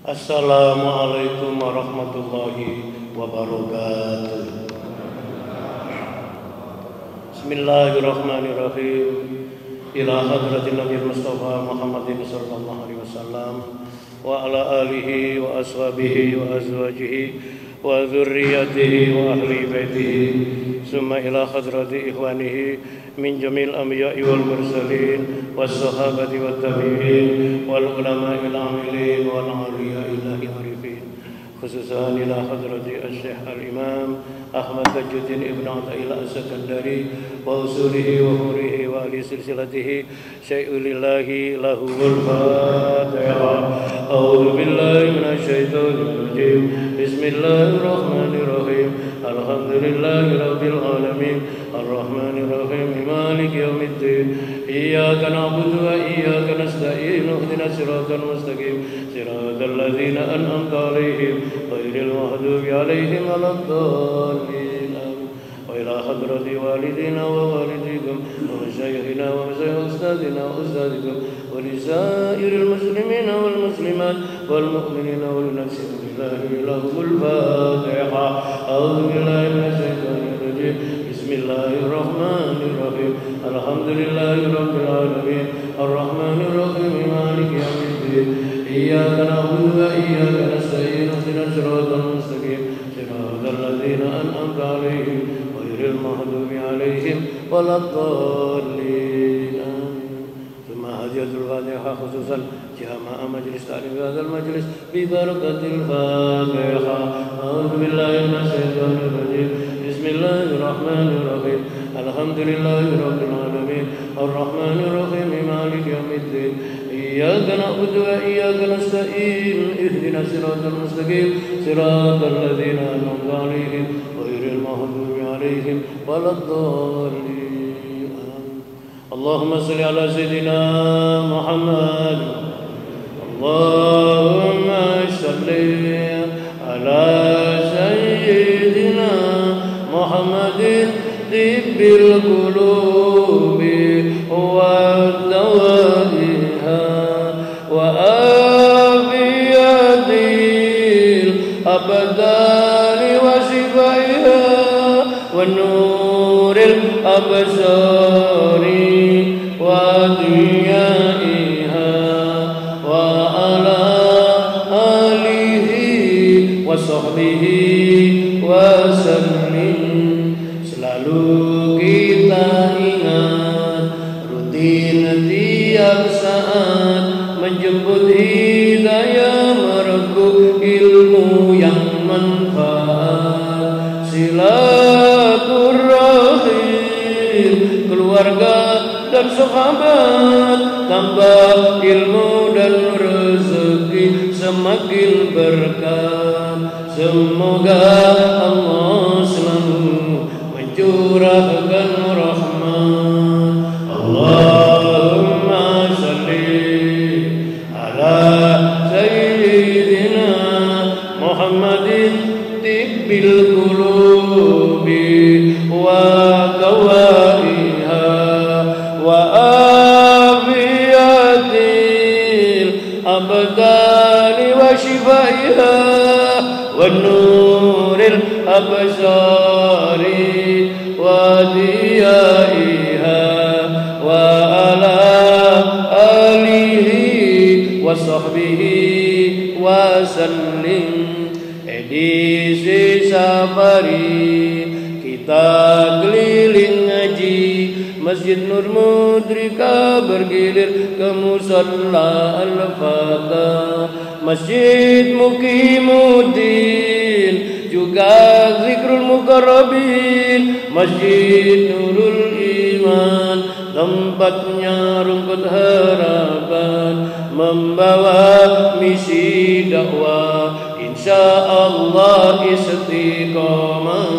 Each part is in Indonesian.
Assalamualaikum warahmatullahi wabarakatuh. Bismillahirrahmanirrahim. Ila hadratin Nabi Mustafa Muhammadin sallallahu alaihi wasallam wa ala alihi wa ashabihi wa azwajihi wa dzurriyyatihi wa ahli baitihi summa ila hadrati ikhwanihi min jamil anbiya'i wal mursalin was sahabati wat tabi'in wal ulama'il amilin wal awliya'i arifin khususan ila hadrati asy-syekh al-imam Ahmad Tajuddin Ibn Athaillah As-Sakandari wa usulihi wa hurihi wa ahli silsilatihi syai'ulillahi lahul fatihah. A'udzu billahi minasy syaithanir rajim. Bismillahirrahmanirrahim. Alhamdulillahi rabbil alamin. Arrahmanir rahim. Maliki yaumiddin. Iyyaka na'budu wa iyyaka nasta'in. Ihdinas siratal mustaqim. Siratal ladzina an'amta 'alaihim ghairil maghdubi 'alaihim waladdallin. وإلى حضرة والدنا ووالديكم ومشايخنا ومشايخ أستاذنا وأستاذكم ولسائر المسلمين والمسلمات والمؤمنين ولنفسهم بالله لهم الفاتحة. أعوذ بالله من الشيطان الرجيم. بسم الله الرحمن الرحيم. الحمد لله رب العالمين الرحمن الرحيم مالك يوم الدين. إياك نعبد وإياك نستعين اهدنا الصراط المستقيم صراط الذين أنعمت عليهم غير المغضوب عليهم ولا الضالين. ثم هدية الفاتحة خصوصا جامع مجلس تعليم هذا المجلس ببركة الفاتحة. أعوذ بالله من الشيطان الرجيم. بسم الله الرحمن الرحيم. الحمد لله رب العالمين الرحمن الرحيم مالك يوم الدين. إياك نعبد وإياك نستعين اهدنا الصراط المستقيم صراط الذين أنعمت عليهم غير المغضوب عليهم ولا الضالين. اللهم صل على سيدنا محمد. اللهم صل على سيدنا محمد طب القلوب ودوائها وآفية الأبدان وشفائها ونور الأبصار وضيائها وعلى آله وصحبه وسلم. Selalu kita ingat rutin tiap saat menjemput hidayah merebut ilmu yang manfaat. Silaturahim keluarga dan sahabat tambah ilmu dan rezeki semakin berkah. Semoga Allah selalu mencurahkan rahmat. Allahumma salli ala sayyidina Muhammadin tibbil qulubi wa qawaiha wa afiyatil abdani wa shifaiha wa nuril absari wa diyaiha wa ala alihi wa sahbihi wa sallim. Edisi safari kita keliling ngaji Masjid Nur Mudrika bergilir ke Musalla Al-Fatah, Masjid Muqimuddin, juga Zikrul Muqarrabin, Masjid Nurul Iman, tempatnya rumput harapan, membawa misi dakwah, insya Allah istiqamah.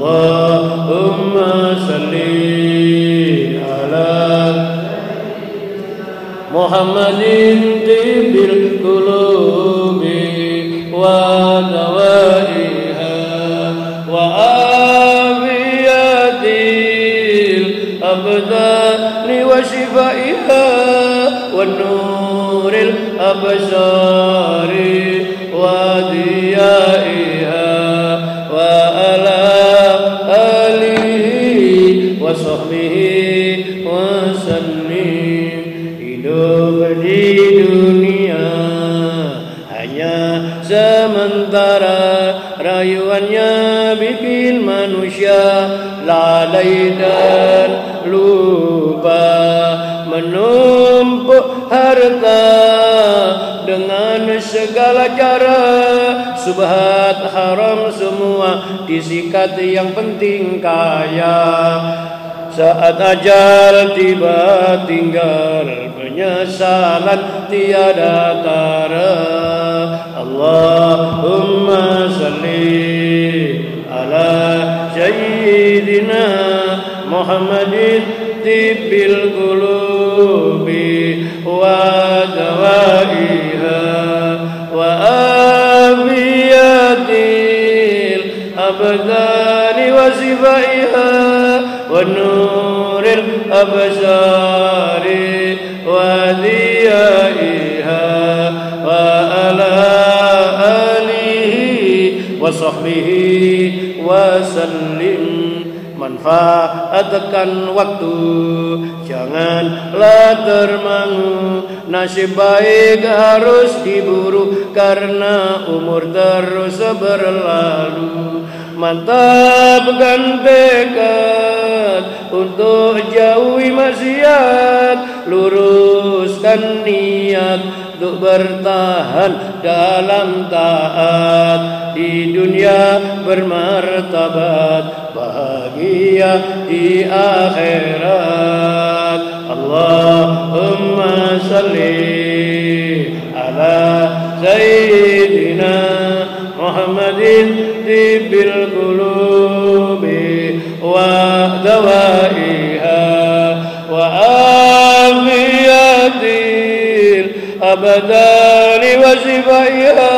Allahumma salli ala Muhammadin tibbil qulubi wa dawaiha wa afiyatil abdani wa shifaiha wa nuril absari sementara rayuannya bikin manusia lalai dan lupa menumpuk harta dengan segala cara. Subhat haram semua disikat, yang penting kaya. Saat ajal tiba tinggal penyesalan tiada tara. Allahumma salli ala sayyidina Muhammadin tibbil qulubi wa dawaiha wa afiyatil abdani wa sifaiha wa nuril absari wa diyaiha wa ala alihi wa sahbihi wa sallim. Manfaatkan waktu, janganlah termangu. Nasib baik harus diburu, karena umur terus berlalu. Mantapkan tekad untuk jauhi maksiat, luruskan niat untuk bertahan dalam taat. Di dunia bermartabat, bahagia di akhirat. Allahumma salli ala sayyidina Muhammadin tibbil qulubi wa dawaiha wa afiyatil abdani wa sifaiha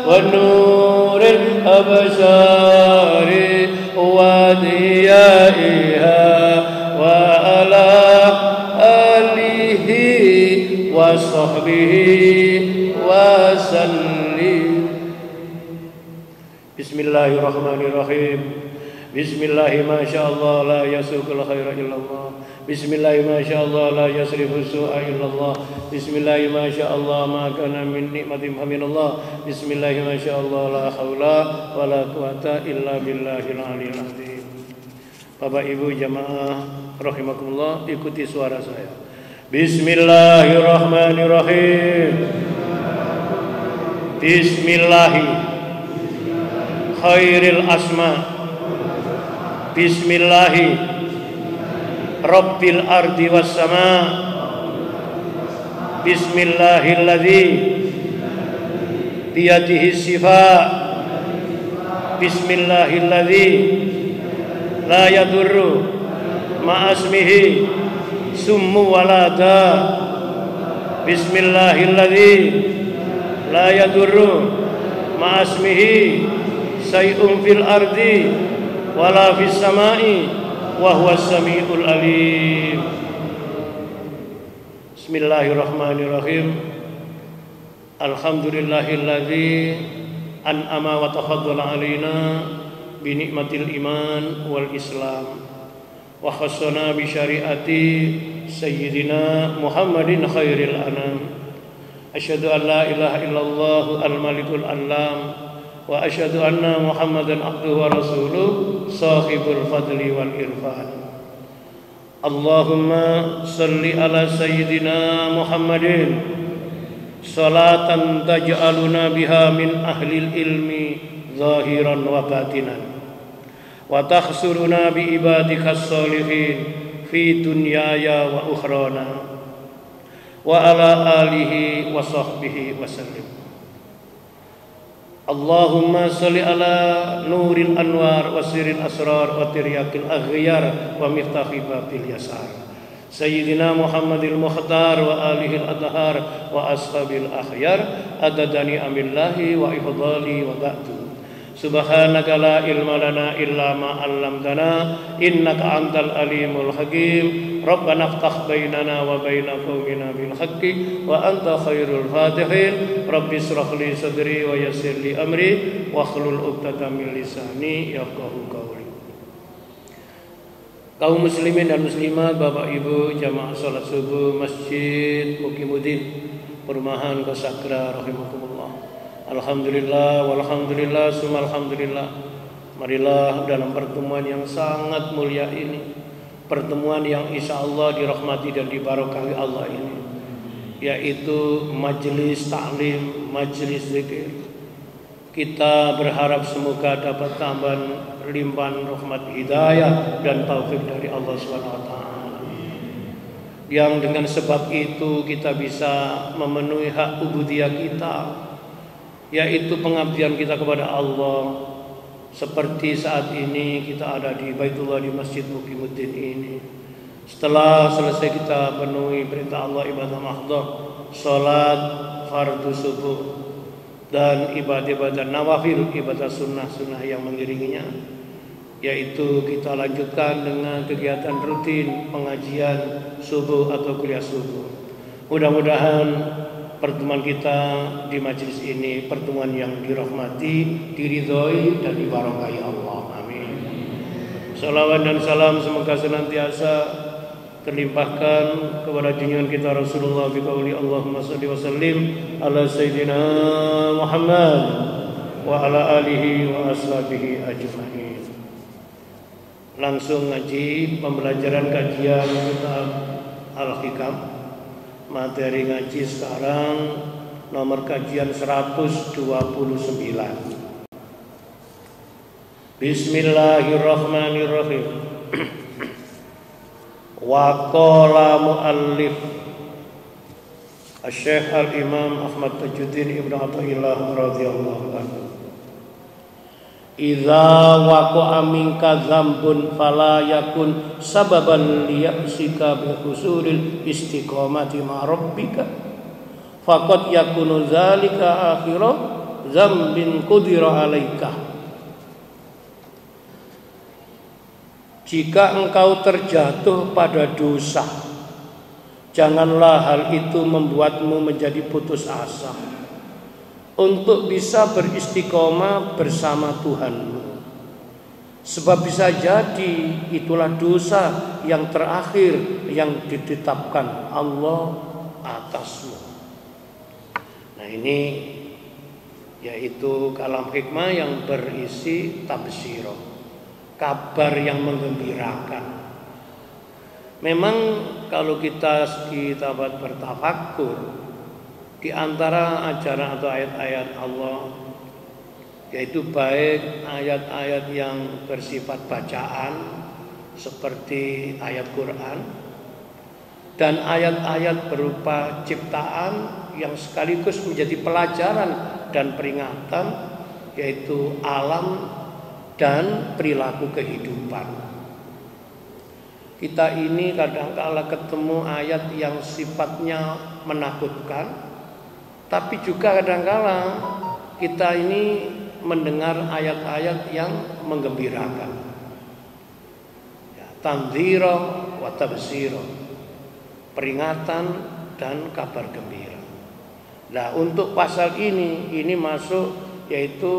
wa nuril absari wa diyaiha wa ala alihi wa sahbihi wa sallim. Bismillahirrahmanirrahim. Bismillahi masyaallah la yasuqul khaira illallah. Bismillahi masyaallah la yasrifu su'a illallah. Bismillahi masyaallah ma kana min nikmatin faminallah. Bismillahi masyaallah la haula wala quwata illa billahil aliyil azim. Bapak Ibu jamaah rahimakumullah, ikuti suara saya. Bismillahirrahmanirrahim. Bismillahi khairil asma. Bismillahi Rabbil ardi was sama. Bismillahilladzi biyadihi sifa. Bismillahilladzi la yadurru ma'asmihi summu walada. Bismillahilladzi la yadurru ma'asmihi say'un fil ardi wala fis samai wa huwas samiul alim. Bismillahirrahmanirrahim. Alhamdulillahilladzi an'ama wa tafaddala alaina bi nikmatil iman wal islam wa khassana bi syariati sayyidina Muhammadin khairil anam. Asyhadu an la ilaha illallah al malikul alam wa asyhadu anna Muhammadan abduhu wa rasuluh sahibul fadli wal irfan. Allahumma salli ala sayyidina Muhammadin salatan taj'aluna biha min ahlil ilmi zahiran wa batinan wa takhsuruna bi ibadikas sholihin fi dunyaya wa ukhrana wa ala alihi wa sahbihi wa sallim. Allahumma salli ala nuril anwar wa siril asrar wa tiryakil aghyar wa miftahi babil yasar Sayyidina Muhammadil Mukhtar wa alihil adhar wa ashabil akhyar adadani amillahi wa ifdali wa ba'du. Subhanaka la ilma lana illa ma 'allamtana innaka antal alimul hakim. Rabbana iftah bainana wa baina qaumina bil haqqi wa anta khairul fatihin. Rabbi ishrah li sadri wa yassir li amri wa hlul 'uqdatam min lisani yafqahu qawli. Kaum muslimin dan muslimat, Bapak Ibu jamaah salat subuh Masjid Mukimuddin Perumahan Kosagra rahimakumullah. Alhamdulillah, walhamdulillah, summa alhamdulillah. Marilah dalam pertemuan yang sangat mulia ini, pertemuan yang insya Allah dirahmati dan dibarakahi Allah ini, yaitu majelis taklim, majelis zikir. Kita berharap semoga dapat tambahan limpahan rahmat hidayah dan taufik dari Allah SWT. Yang dengan sebab itu kita bisa memenuhi hak ubudiyah kita, yaitu pengabdian kita kepada Allah. Seperti saat ini kita ada di Baitullah, di Masjid Muqimuddin ini. Setelah selesai kita penuhi perintah Allah, ibadah mahdoh, sholat fardu subuh, dan ibadah-ibadah nawafil, ibadah sunnah-sunnah yang mengiringinya, yaitu kita lanjutkan dengan kegiatan rutin pengajian subuh atau kuliah subuh. Mudah-mudahan pertemuan kita di majelis ini pertemuan yang dirahmati, diridhoi dan dibarakahi Allah. Amin. Salawat dan salam semoga senantiasa terlimpahkan kepada junjungan kita Rasulullah bi qauli Allahumma shalli wa sallim ala sayyidina Muhammad wa ala alihi wa ashabihi ajma'in. Langsung ngaji pembelajaran kajian kitab Al-Hikam. Materi ngaji sekarang nomor kajian 129. Bismillahirrahmanirrahim. Wa qala muallif Asy-Syaikh Al-Imam Ahmad Tajuddin Ibnu Athaillah radhiyallahu anhu, idza waqa'a minka dzambun fala yakun sababan liyasika bi husulil istiqamati ma rabbika faqad yakunu dzalika akhira dzambin qudira alaika. Jika engkau terjatuh pada dosa, janganlah hal itu membuatmu menjadi putus asa untuk bisa beristiqomah bersama Tuhanmu. Sebab bisa jadi itulah dosa yang terakhir yang ditetapkan Allah atasmu. Nah, ini yaitu kalam hikmah yang berisi tabsyirah, kabar yang menggembirakan. Memang kalau kita bertafakkur di antara ajaran atau ayat-ayat Allah, yaitu baik ayat-ayat yang bersifat bacaan seperti ayat Quran dan ayat-ayat berupa ciptaan yang sekaligus menjadi pelajaran dan peringatan, yaitu alam dan perilaku kehidupan. Kita ini kadang-kala ketemu ayat yang sifatnya menakutkan, tapi juga kadang-kala kita ini mendengar ayat-ayat yang menggembirakan. Ya, tandzira wa tabsyira, peringatan dan kabar gembira. Nah, untuk pasal ini masuk yaitu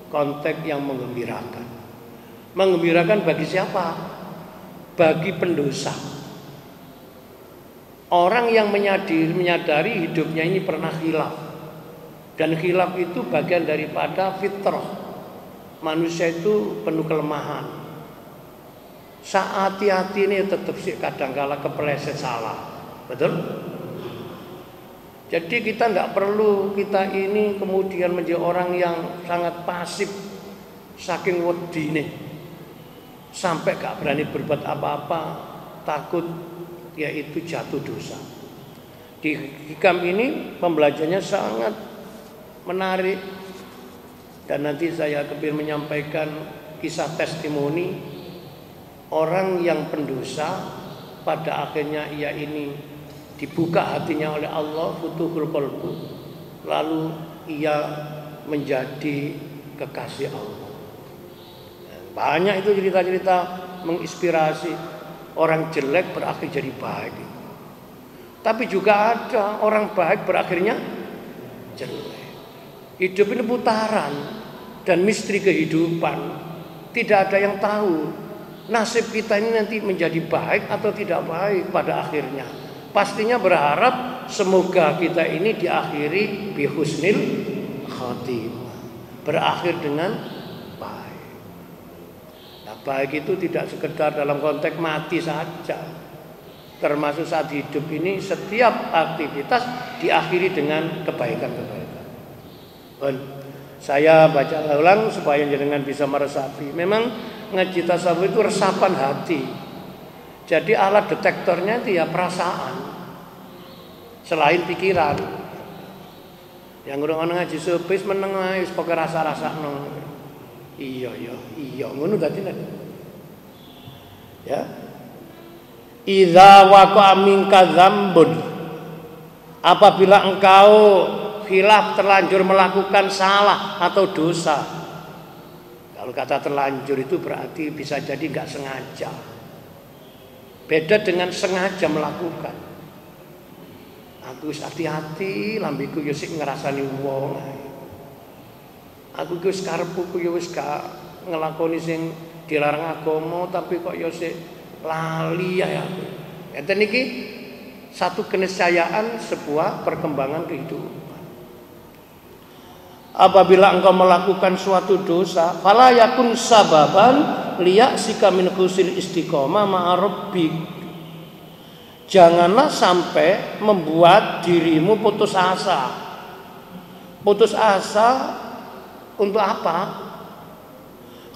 konteks yang menggembirakan. Menggembirakan bagi siapa? Bagi pendosa. Orang yang menyadari hidupnya ini pernah khilaf. Dan khilaf itu bagian daripada fitrah. Manusia itu penuh kelemahan. Saat hati-hati ini tetap sih kadang-kala kepeleset salah. Betul? Jadi kita tidak perlu kita ini kemudian menjadi orang yang sangat pasif, saking wedine sampai gak berani berbuat apa-apa, takut yaitu jatuh dosa. Di hikam ini pembelajarannya sangat menarik, dan nanti saya kepingin menyampaikan kisah testimoni orang yang pendosa pada akhirnya ia ini dibuka hatinya oleh Allah, futuhul qalbu, lalu ia menjadi kekasih Allah. Banyak itu cerita-cerita menginspirasi, orang jelek berakhir jadi baik. Tapi juga ada orang baik berakhirnya jelek. Hidup ini putaran dan misteri kehidupan. Tidak ada yang tahu nasib kita ini nanti menjadi baik atau tidak baik pada akhirnya. Pastinya berharap semoga kita ini diakhiri bihusnil khotimah, berakhir dengan baik. Nah, baik itu tidak sekedar dalam konteks mati saja, termasuk saat hidup ini setiap aktivitas diakhiri dengan kebaikan-kebaikan. Saya baca ulang supaya jenengan bisa meresapi. Memang ngaji tasawuf itu resapan hati. Jadi alat detektornya itu ya perasaan, selain pikiran. Yang orang ngaji sepis meneng wis pokoke rasa-rasakno. Iya ngono dadi nek. Ya. Idza waqa'a minka dzambun. Apabila engkau khilaf terlanjur melakukan salah atau dosa. Kalau kata terlanjur itu berarti bisa jadi enggak sengaja. Beda dengan sengaja melakukan. Aku wis hati-hati, lambiku yo sik ngrasani wong. Aku wis karepku yo wis gak ngelakoni sing dilarang agama, tapi kok yo sik lali ya. Enten iki satu keniscayaan sebuah perkembangan kehidupan. Apabila engkau melakukan suatu dosa, fala yakun sababan liyaksika min husil istiqomah ma'a rabbik. Janganlah sampai membuat dirimu putus asa. Putus asa untuk apa?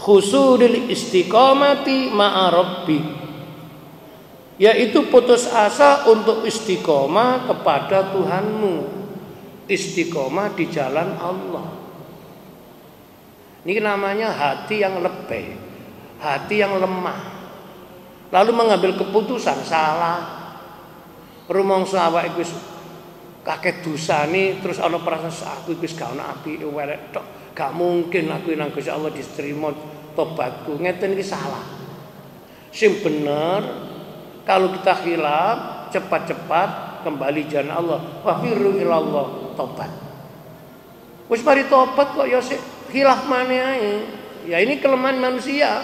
Husulil istiqomati ma'a rabbik, yaitu putus asa untuk istiqomah kepada Tuhanmu. Istiqomah di jalan Allah. Ini namanya hati yang lebih, hati yang lemah, lalu mengambil keputusan salah. Rumangsa awake wis kakek dosane terus ana perasaan aku wis gak ana apike welek tok. Gak mungkin aku nang Gusti Allah diterima tobatku. Ngeten iki salah. Sing bener kalau kita khilaf cepat-cepat kembali jalan Allah. Wafiru ilallah, tobat. Wis mari tobat kok ya sik khilaf maneh ae. Ya ini kelemahan manusia.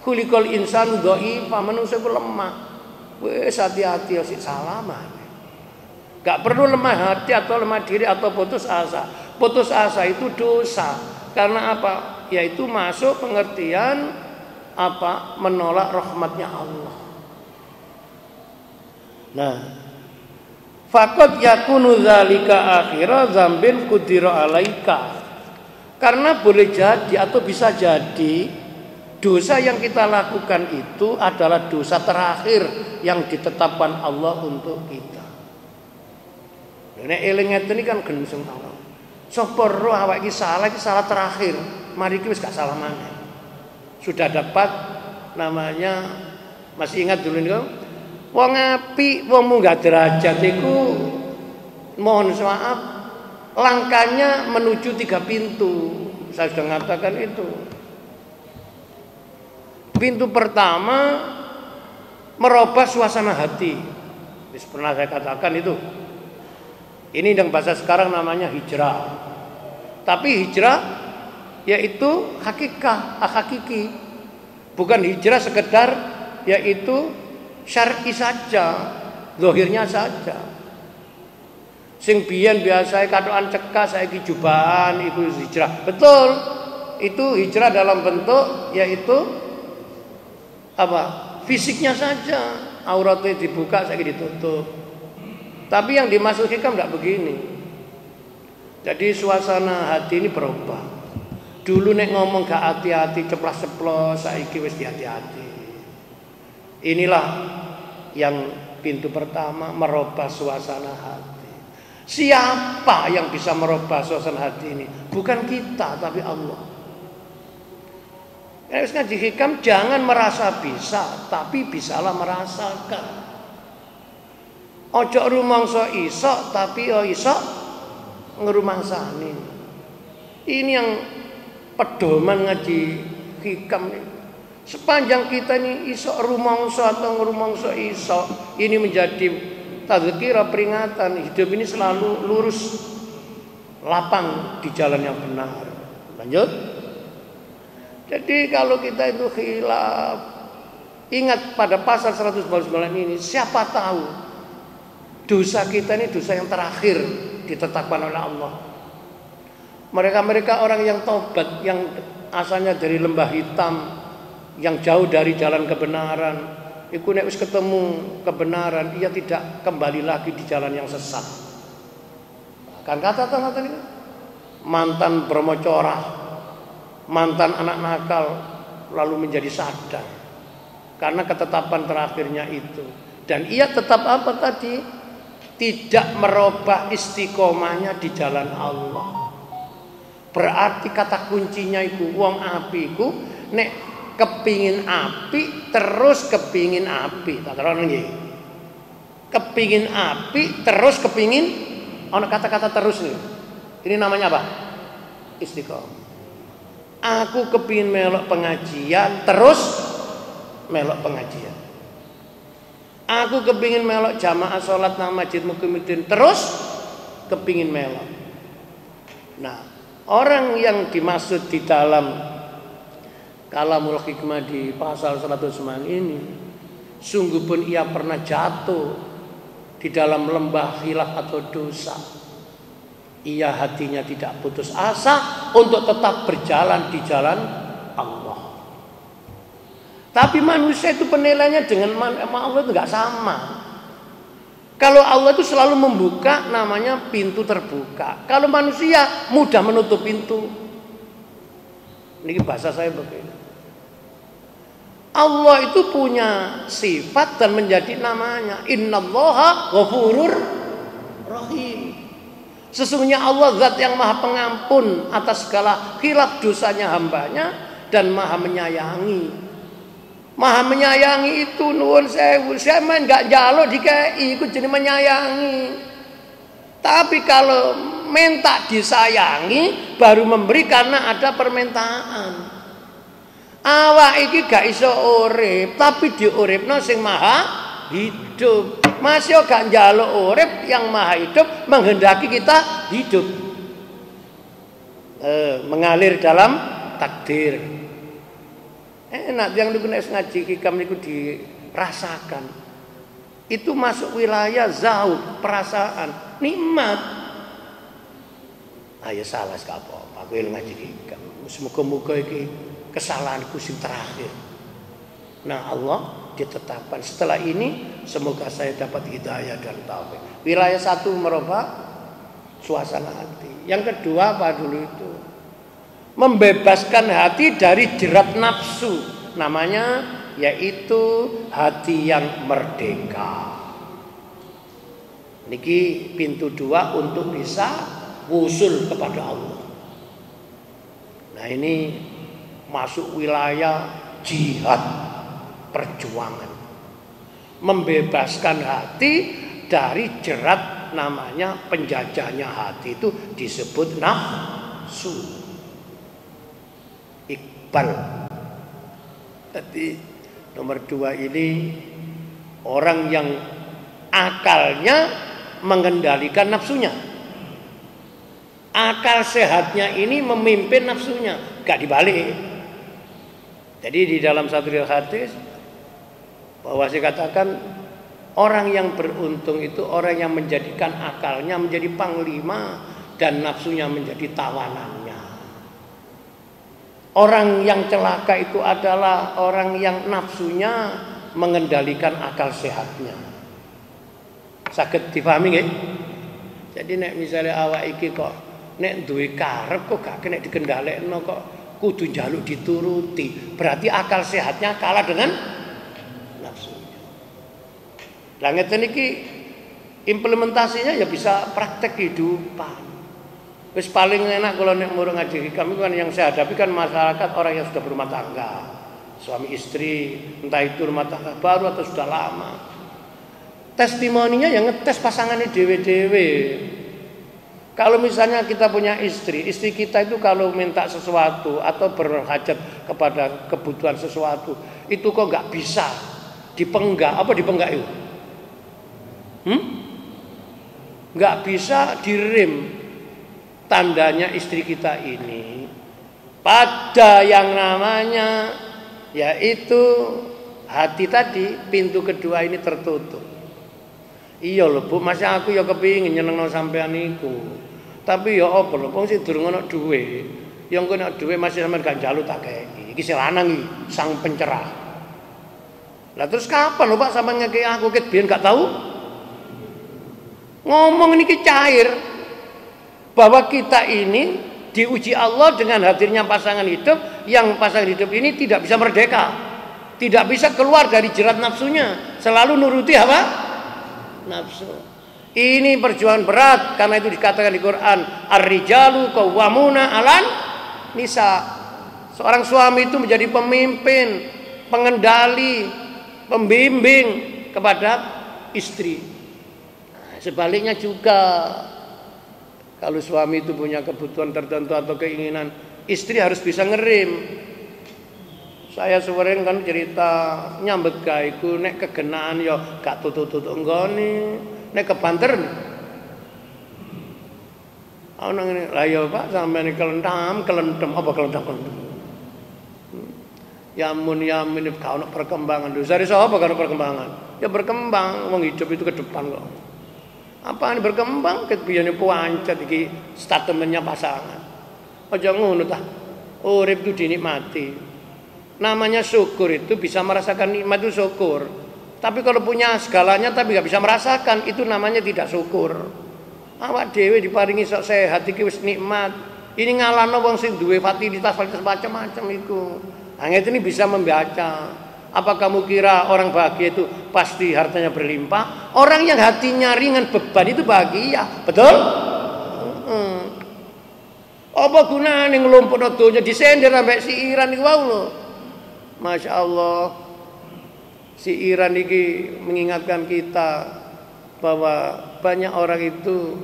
Khuliqal insanu dhaifa, manusia ku lemah. Wes hati-hati sik salah maneh. Gak perlu lemah hati atau lemah diri atau putus asa. Putus asa itu dosa. Karena apa? Yaitu masuk pengertian apa? Menolak rahmatnya Allah. Nah, faqad yakunu dzalika akhira dzambin qudira alaika. Karena boleh jadi atau bisa jadi dosa yang kita lakukan itu adalah dosa terakhir yang ditetapkan Allah untuk kita. Nek eling ngeten iki kan genseng Allah. Sapa roh awak iki salah terakhir. Mari iki wis gak salah maneh. Sudah dapat namanya, masih ingat dulu niku? Wong apik, wong munggah derajat iku mohon maaf langkahnya menuju 3 pintu. Saya sudah mengatakan itu. Pintu pertama merubah suasana hati. Pernah saya katakan itu. Ini yang bahasa sekarang namanya hijrah. Tapi hijrah yaitu hakiki. Bukan hijrah sekedar yaitu syar'i saja, zahirnya saja. Sing biyen biasa katokan cekak saiki jubahan iku hijrah. Betul. Itu hijrah dalam bentuk yaitu apa? Fisiknya saja, auratnya dibuka saiki ditutup. Tapi yang dimaksud hikam tidak begini. Jadi suasana hati ini berubah. Dulu nek ngomong gak hati-hati, ceplas-ceplos, saiki wis hati-hati. Inilah yang pintu pertama, merubah suasana hati. Siapa yang bisa merubah suasana hati ini? Bukan kita, tapi Allah. Harus ngaji hikam, jangan merasa bisa, tapi bisalah merasakan. Ojo rumangsa iso, tapi iso ngrumangsani. Ini yang pedoman ngaji hikam ini. Sepanjang kita ini iso rumangsa atau ngrumangsa iso, ini menjadi tadzkirah, peringatan. Hidup ini selalu lurus, lapang di jalan yang benar. Lanjut. Jadi kalau kita itu khilaf, ingat pada pasal 199 ini, siapa tahu dosa kita ini dosa yang terakhir ditetapkan oleh Allah. Mereka orang yang tobat, yang asalnya dari lembah hitam, yang jauh dari jalan kebenaran, iku nek wis ketemu kebenaran, ia tidak kembali lagi di jalan yang sesat. Kan kata ini mantan bromocora, mantan anak nakal lalu menjadi sadar karena ketetapan terakhirnya itu. Dan ia tetap apa tadi? Tidak merubah istiqomahnya di jalan Allah. Berarti kata kuncinya itu wong api iku nek kepingin api terus kepingin api. Tak terang nggih. Kepingin api terus kepingin ana kata-kata terus nih. Ini namanya apa? Istiqomah. Aku kepingin melok pengajian terus melok pengajian. Aku kepingin melok jamaah sholat nang Masjid Muqimiddin terus kepingin melok. Nah, orang yang dimaksud di dalam Kalamul Hikmah di pasal 109 ini, sungguh pun ia pernah jatuh di dalam lembah khilaf atau dosa. Ia hatinya tidak putus asa untuk tetap berjalan di jalan Allah. Tapi manusia itu penilaiannya dengan Allah itu nggak sama. Kalau Allah itu selalu membuka, namanya pintu terbuka. Kalau manusia mudah menutup pintu. Ini bahasa saya begini. Allah itu punya sifat dan menjadi namanya Innallaha Ghafurur Rahim. Sesungguhnya Allah zat yang maha pengampun atas segala khilaf dosanya hambanya dan maha menyayangi. Maha menyayangi itu nuwun sewu, saya main gak njaluk dikei, iku jenenge menyayangi. Tapi kalau minta disayangi baru memberi karena ada permintaan. Awak iki gak iso urip, tapi diuripno sing maha hidup. Masih gak njaluk urip, yang maha hidup menghendaki kita hidup. Mengalir dalam takdir. Enak yang niku nek ngaji hikam niku dirasakan. Itu masuk wilayah zauq, perasaan, nikmat. Ayo salah gak apa-apa, aku ngaji hikam. Muga-muga iki kesalahanku sing terakhir. Nah, Allah ditetapkan setelah ini semoga saya dapat hidayah dan taufik. Wilayah satu merubah suasana hati. Yang kedua apa dulu itu? Membebaskan hati dari jerat nafsu, namanya yaitu hati yang merdeka. Niki pintu dua untuk bisa wusul kepada Allah. Nah, ini masuk wilayah jihad, perjuangan, membebaskan hati dari jerat, namanya penjajahnya hati itu disebut nafsu. Iqbal. Jadi nomor dua ini orang yang akalnya mengendalikan nafsunya. Akal sehatnya ini memimpin nafsunya, gak dibalik. Jadi di dalam satu hadis bahwa saya katakan orang yang beruntung itu orang yang menjadikan akalnya menjadi panglima dan nafsunya menjadi tawanannya. Orang yang celaka itu adalah orang yang nafsunya mengendalikan akal sehatnya. Saged dipahami nggih? Jadi nek misalnya awak iki kok nek duwe karep kok gak kena dikendhalekno kok kudu njaluk dituruti. Berarti akal sehatnya kalah dengan nafsunya. Lah ngeten iki implementasinya ya bisa praktek kehidupan. Wis paling enak kalau nek murung ngaji kami kan yang saya hadapi kan masyarakat orang yang sudah berumah tangga, suami istri, entah itu rumah tangga baru atau sudah lama. Testimoninya yang ngetes pasangannya dewe-dewe. Kalau misalnya kita punya istri kita itu kalau minta sesuatu atau berhajat kepada kebutuhan sesuatu, itu kok nggak bisa dipenggak, apa dipenggak itu? Nggak bisa direm. Tandanya istri kita ini pada yang namanya yaitu hati tadi, pintu kedua ini tertutup. Iya lho Bu, masa aku ya kepingin nyenengno sampean niku. Tapi ya apa lho, wong sing durung ana duwe, ya engko nek duwe masih sampean gak njaluk tak kei. Iki sing lanang iki, sang pencerah. Lah terus kapan lho Pak sampean ngekei aku ket biyen gak tahu? Ngomong niki cair. Bahwa kita ini diuji Allah dengan hadirnya pasangan hidup, yang pasangan hidup ini tidak bisa merdeka, tidak bisa keluar dari jerat nafsunya, selalu nuruti apa? Nafsu. Ini perjuangan berat, karena itu dikatakan di Quran, ar-rijalu qawwamuna 'alan nisa. Seorang suami itu menjadi pemimpin, pengendali, pembimbing kepada istri. Nah, sebaliknya juga, kalau suami itu punya kebutuhan tertentu atau keinginan, istri harus bisa ngerim. Saya sering kan cerita nyambet gaiku nek kegenaan ya gak tutut-tutut enggone, nek kebanter. Ana ngene, lah ya Pak sampeyan kelentam apa kelentam. Yamun gak ono perkembangan. Lho sare sapa gak ono perkembangan? Ya berkembang, wong hidup itu ke depan kok. Apaan berkembang ketbiyane pancet iki statementnya pasangan. Aja ngono ta. Urip itu dinikmati. Namanya syukur itu bisa merasakan nikmat itu syukur. Tapi kalau punya segalanya tapi gak bisa merasakan, itu namanya tidak syukur. Awak dhewe diparingi sok sehat iki wis nikmat. Ini ngalahno wong sing duwe fatilitas macam-macam iku. Hanya ini bisa membaca. Apa kamu kira orang bahagia itu pasti hartanya berlimpah? Orang yang hatinya ringan beban itu bahagia, betul? Apa gunane nglumpukno donya disender sampai siiran iku wae lho. Masya Allah, siiran iki mengingatkan kita bahwa banyak orang itu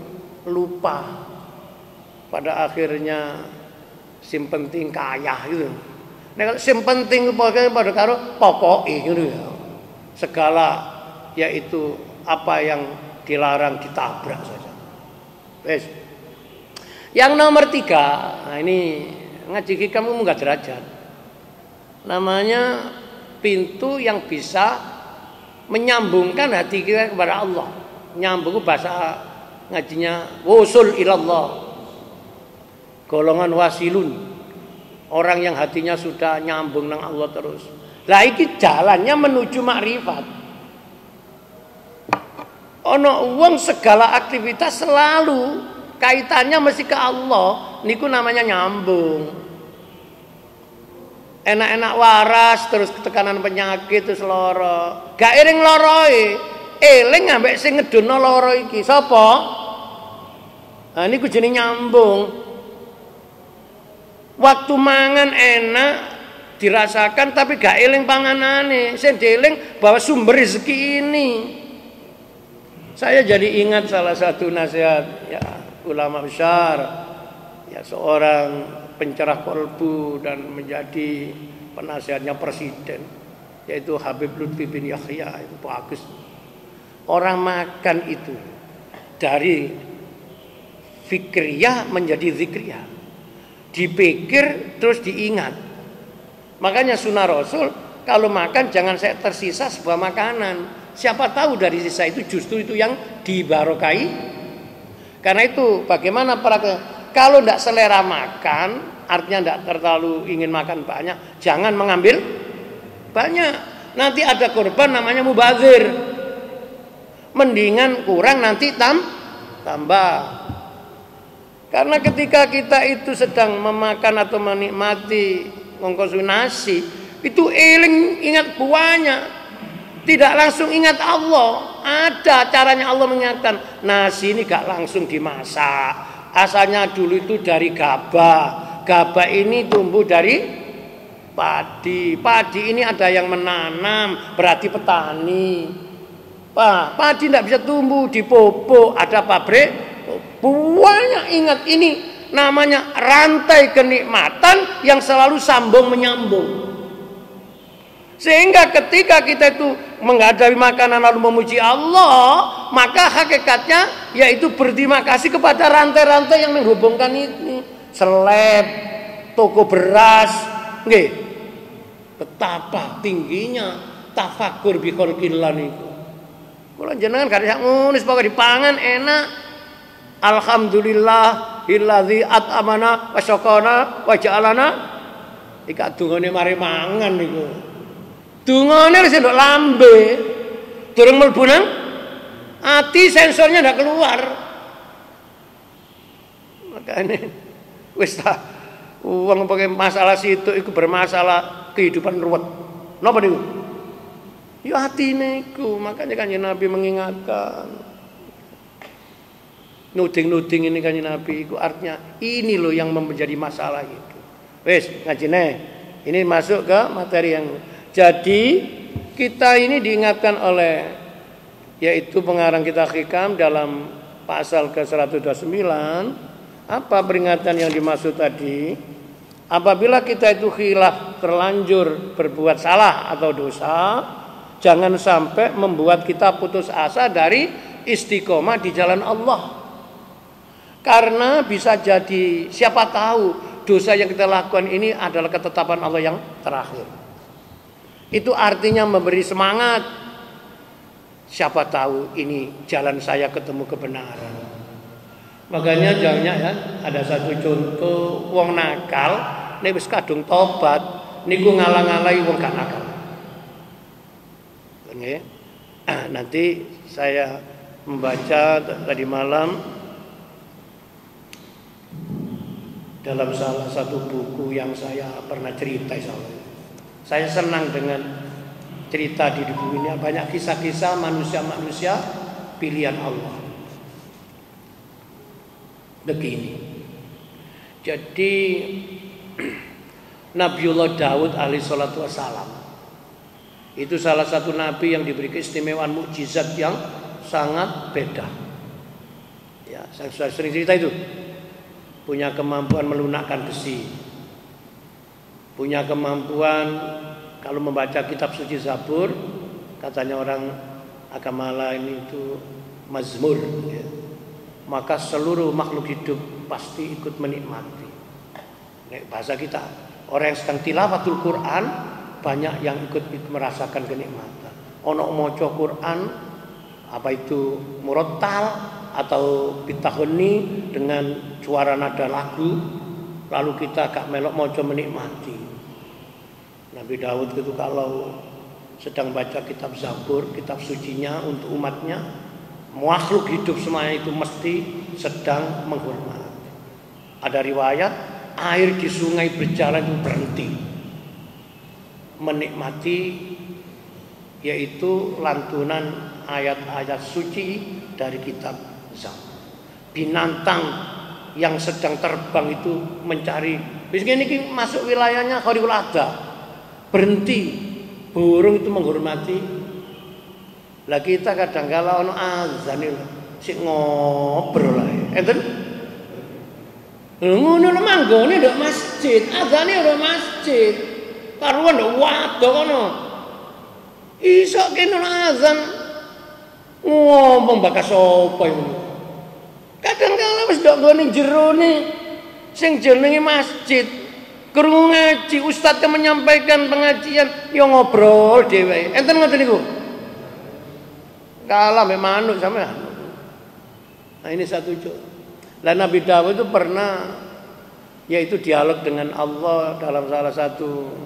lupa pada akhirnya sim penting kaya gitu. Nek sing penting pada karo pokoke ngono ya. Segala yaitu apa yang dilarang ditabrak saja. Wes. Yang nomor 3, nah ini ngaji kamu munggah derajat. Namanya pintu yang bisa menyambungkan hati kita kepada Allah. Nyambung bahasa ngajinya wusul ilallah. Golongan wasilun. Orang yang hatinya sudah nyambung nang Allah terus. Lah iki jalannya menuju makrifat. Ono wong segala aktivitas selalu kaitannya mesti ke Allah, niku namanya nyambung. Enak-enak waras terus tekanan penyakit terus lara. Gak eling loroe, eling ambek sing ngedono lara iki. Sapa? Nah niku jenenge nyambung. Waktu mangan enak dirasakan tapi gak eling panganane, sing dieling bahwa sumber rezeki ini. Saya jadi ingat salah satu nasihat ya ulama besar, ya seorang pencerah kolbu dan menjadi penasihatnya presiden, yaitu Habib Lutfi bin Yahya. Itu bagus. Orang makan itu dari fikriyah menjadi zikriyah, dipikir terus diingat. Makanya sunnah Rasul kalau makan jangan saya tersisa sebuah makanan. Siapa tahu dari sisa itu justru itu yang dibarokai. Karena itu bagaimana kalau tidak selera makan, artinya tidak terlalu ingin makan banyak, jangan mengambil banyak. Nanti ada korban namanya mubazir. Mendingan kurang nanti tambah. Karena ketika kita itu sedang memakan atau menikmati mengkonsumsi, itu eling ingat buahnya, tidak langsung ingat Allah. Ada caranya Allah mengingatkan. Nasi ini gak langsung dimasak. Asalnya dulu itu dari gabah. Gabah ini tumbuh dari padi. Padi ini ada yang menanam, berarti petani. Padi tidak bisa tumbuh di pupuk, ada pabrik. Buahnya ingat ini namanya rantai kenikmatan yang selalu sambung menyambung. Sehingga ketika kita itu menghadapi makanan lalu memuji Allah, maka hakikatnya yaitu berterima kasih kepada rantai-rantai yang menghubungkan ini. Seleb, toko beras, nggih. Betapa tingginya tafakur bi khalqillah niku. Kula jenengan gak ada ngono pokoke dipangan enak. Alhamdulillah illadzi at'amana wa syaqana wa ja'alana. Iki dungane mari mangan niku. Dungane wis nduk lambe. Durung mlebu nang ati, sensornya ndak keluar. Makane wis ta wong pakai masalah situ iku bermasalah kehidupan ruwet. Napa niku? Ya atine iku, makanya Kanjeng Nabi mengingatkan. Nuding-nuding ini Kanjeng Nabi iku artinya ini loh yang menjadi masalah itu. Wis ngajine. Ini masuk ke materi yang jadi kita ini diingatkan oleh yaitu pengarang kitab Hikam dalam pasal ke-129. Apa peringatan yang dimaksud tadi? Apabila kita itu khilaf, terlanjur berbuat salah atau dosa, jangan sampai membuat kita putus asa dari istiqomah di jalan Allah. Karena bisa jadi siapa tahu dosa yang kita lakukan ini adalah ketetapan Allah yang terakhir. Itu artinya memberi semangat. Siapa tahu ini jalan saya ketemu kebenaran. Makanya jangan ya, ada satu contoh wong nakal nek wis kadung tobat niku ngalang-alangi wong gak nakal. Nanti saya membaca tadi malam dalam salah satu buku yang saya pernah cerita. Saya senang dengan cerita di buku ini. Banyak kisah-kisah manusia-manusia pilihan Allah. Begini. Jadi Nabiullah Daud alaihi salatu wassalam itu salah satu nabi yang diberi keistimewaan mukjizat yang sangat beda. Ya, saya sudah sering cerita itu. Punya kemampuan melunakkan besi. Punya kemampuan kalau membaca kitab suci Zabur, katanya orang agama lain itu mazmur, ya. Maka seluruh makhluk hidup pasti ikut menikmati. Bahasa kita, orang yang sedang tilawatul Quran banyak yang ikut merasakan kenikmatan. Ono maca Quran apa itu murattal atau bitahuni dengan suara nada lagu, lalu kita gak melok maca menikmati. Nabi Daud itu kalau sedang baca kitab Zabur, kitab sucinya untuk umatnya, makhluk hidup semuanya itu mesti sedang menghormati. Ada riwayat air di sungai berjalan itu berhenti menikmati, yaitu lantunan ayat-ayat suci dari kitab Zabur. Binatang yang sedang terbang itu mencari, biasanya ini masuk wilayahnya Khariul Adha, berhenti, burung itu menghormati. Lah kita kadang kala ono azan iki sik ngobrol ae. Enten ngono lho manggone ndok masjid, azane ndok masjid. Karuan ndok wadah kono. Iso kene azan ngomong bakas sapa iku. Kadang kala wis ndok nggone jerone sing jenenge masjid. Krungu ngaji, ustaz menyampaikan pengajian, yo ngobrol dhewe. Enten ngoten niku. Kalah mek manuk sampean. Nah ini satu contoh. Lah Nabi Daud itu pernah yaitu dialog dengan Allah dalam salah satu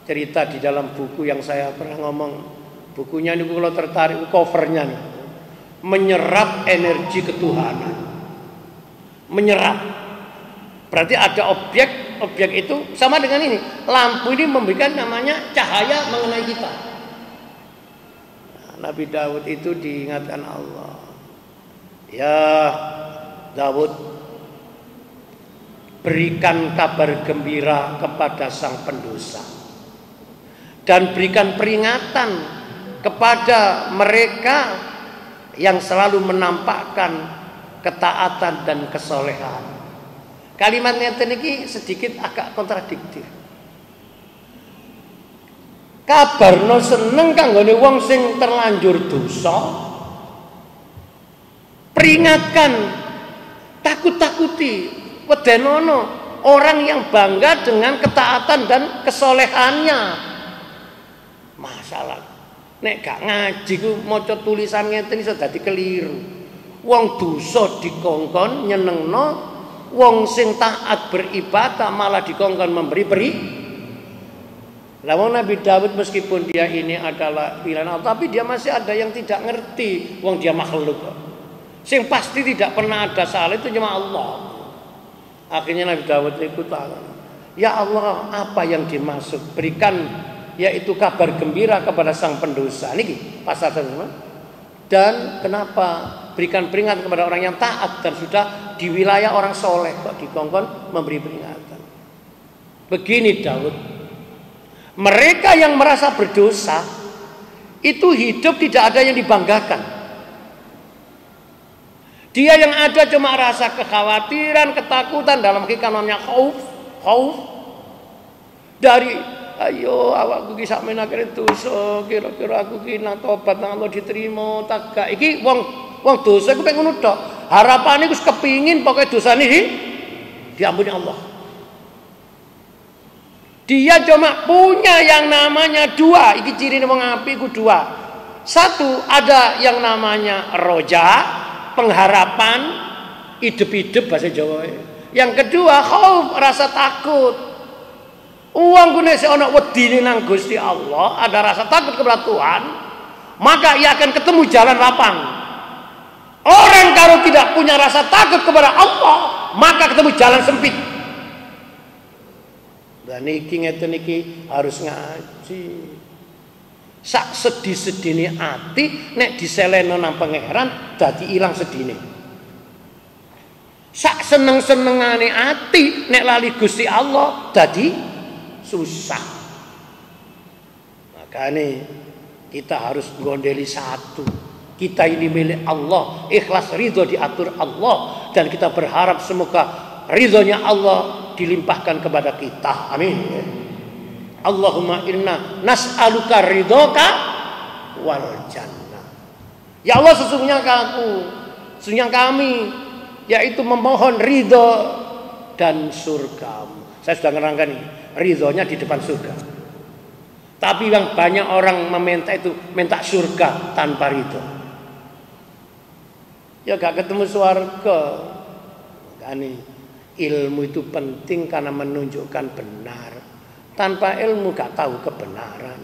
cerita di dalam buku yang saya pernah ngomong. Bukunya ini kalau tertarik covernya nih. Menyerap energi ketuhanan. Menyerap. Berarti ada objek itu sama dengan ini. Lampu ini memberikan namanya cahaya mengenai kita. Nabi Daud itu diingatkan Allah. Ya Daud, berikan kabar gembira kepada sang pendosa. Dan berikan peringatan kepada mereka yang selalu menampakkan ketaatan dan kesolehan. Kalimatnya ini sedikit agak kontradiktif. Kabarno seneng kanggone wong sing terlanjur dosa, peringatkan, takut-takuti, wedenono orang yang bangga dengan ketaatan dan kesolehannya. Masalah nek gak ngaji ku maca tulisan ngeten iso dadi keliru. Wong dosa dikongkon nyenengno Wong sing taat beribadah malah dikongkon memberi peri. Lawan Nabi Daud meskipun dia ini adalah pilihan Allah, tapi dia masih ada yang tidak ngerti. Wong dia makhluk. Sing pasti tidak pernah ada salah itu cuma Allah. Akhirnya Nabi Daud ikut Allah. Ya Allah, apa yang dimaksud? Berikan yaitu kabar gembira kepada sang pendosa. Niki pasal 1. Dan kenapa berikan peringatan kepada orang yang taat dan sudah di wilayah orang soleh kok dikongkon memberi peringatan. Begini Daud, mereka yang merasa berdosa itu hidup tidak ada yang dibanggakan. Dia yang ada cuma rasa kekhawatiran, ketakutan, dalam hakikat namanya khauf. Dari ayo awakku ki sak menakere dosa, kira-kira aku ki nang tobat nang Allah diterima tak gak. Iki wong dosa ku pengen ngono tok. Harapane wis kepingin pokoke dosane diampuni Allah. Dia cuma punya yang namanya dua. Iki cirine wong apik ku dua. Satu, ada yang namanya roja, pengharapan, hidup-hidup bahasa Jawa. Yang kedua, khauf, rasa takut. Uang gue nasi ono wedine nang Gusti Allah, ada rasa takut kepada Tuhan, maka ia akan ketemu jalan lapang. Orang kalau tidak punya rasa takut kepada Allah, maka ketemu jalan sempit. Dan niki harus ngaji. Sak sedih-sedihne ati nek diseleno nang pangeran dadi ilang sedihne. Sak seneng-senengane ati nek lali Gusti Allah dadi susah. Makanya kita harus gondeli satu. Kita ini milik Allah, ikhlas ridho diatur Allah, dan kita berharap semoga ridhonya Allah dilimpahkan kepada kita. Amin. Allahumma inna nas'aluka ridhoka wal jannah. Ya Allah, sesungguhnya kami yaitu memohon ridho dan surgamu. Saya sudah menerangkan ini, ridhonya di depan surga. Tapi yang banyak orang meminta itu minta surga tanpa ridho. Ya gak ketemu surga. Makanya ilmu itu penting karena menunjukkan benar. Tanpa ilmu gak tahu kebenaran.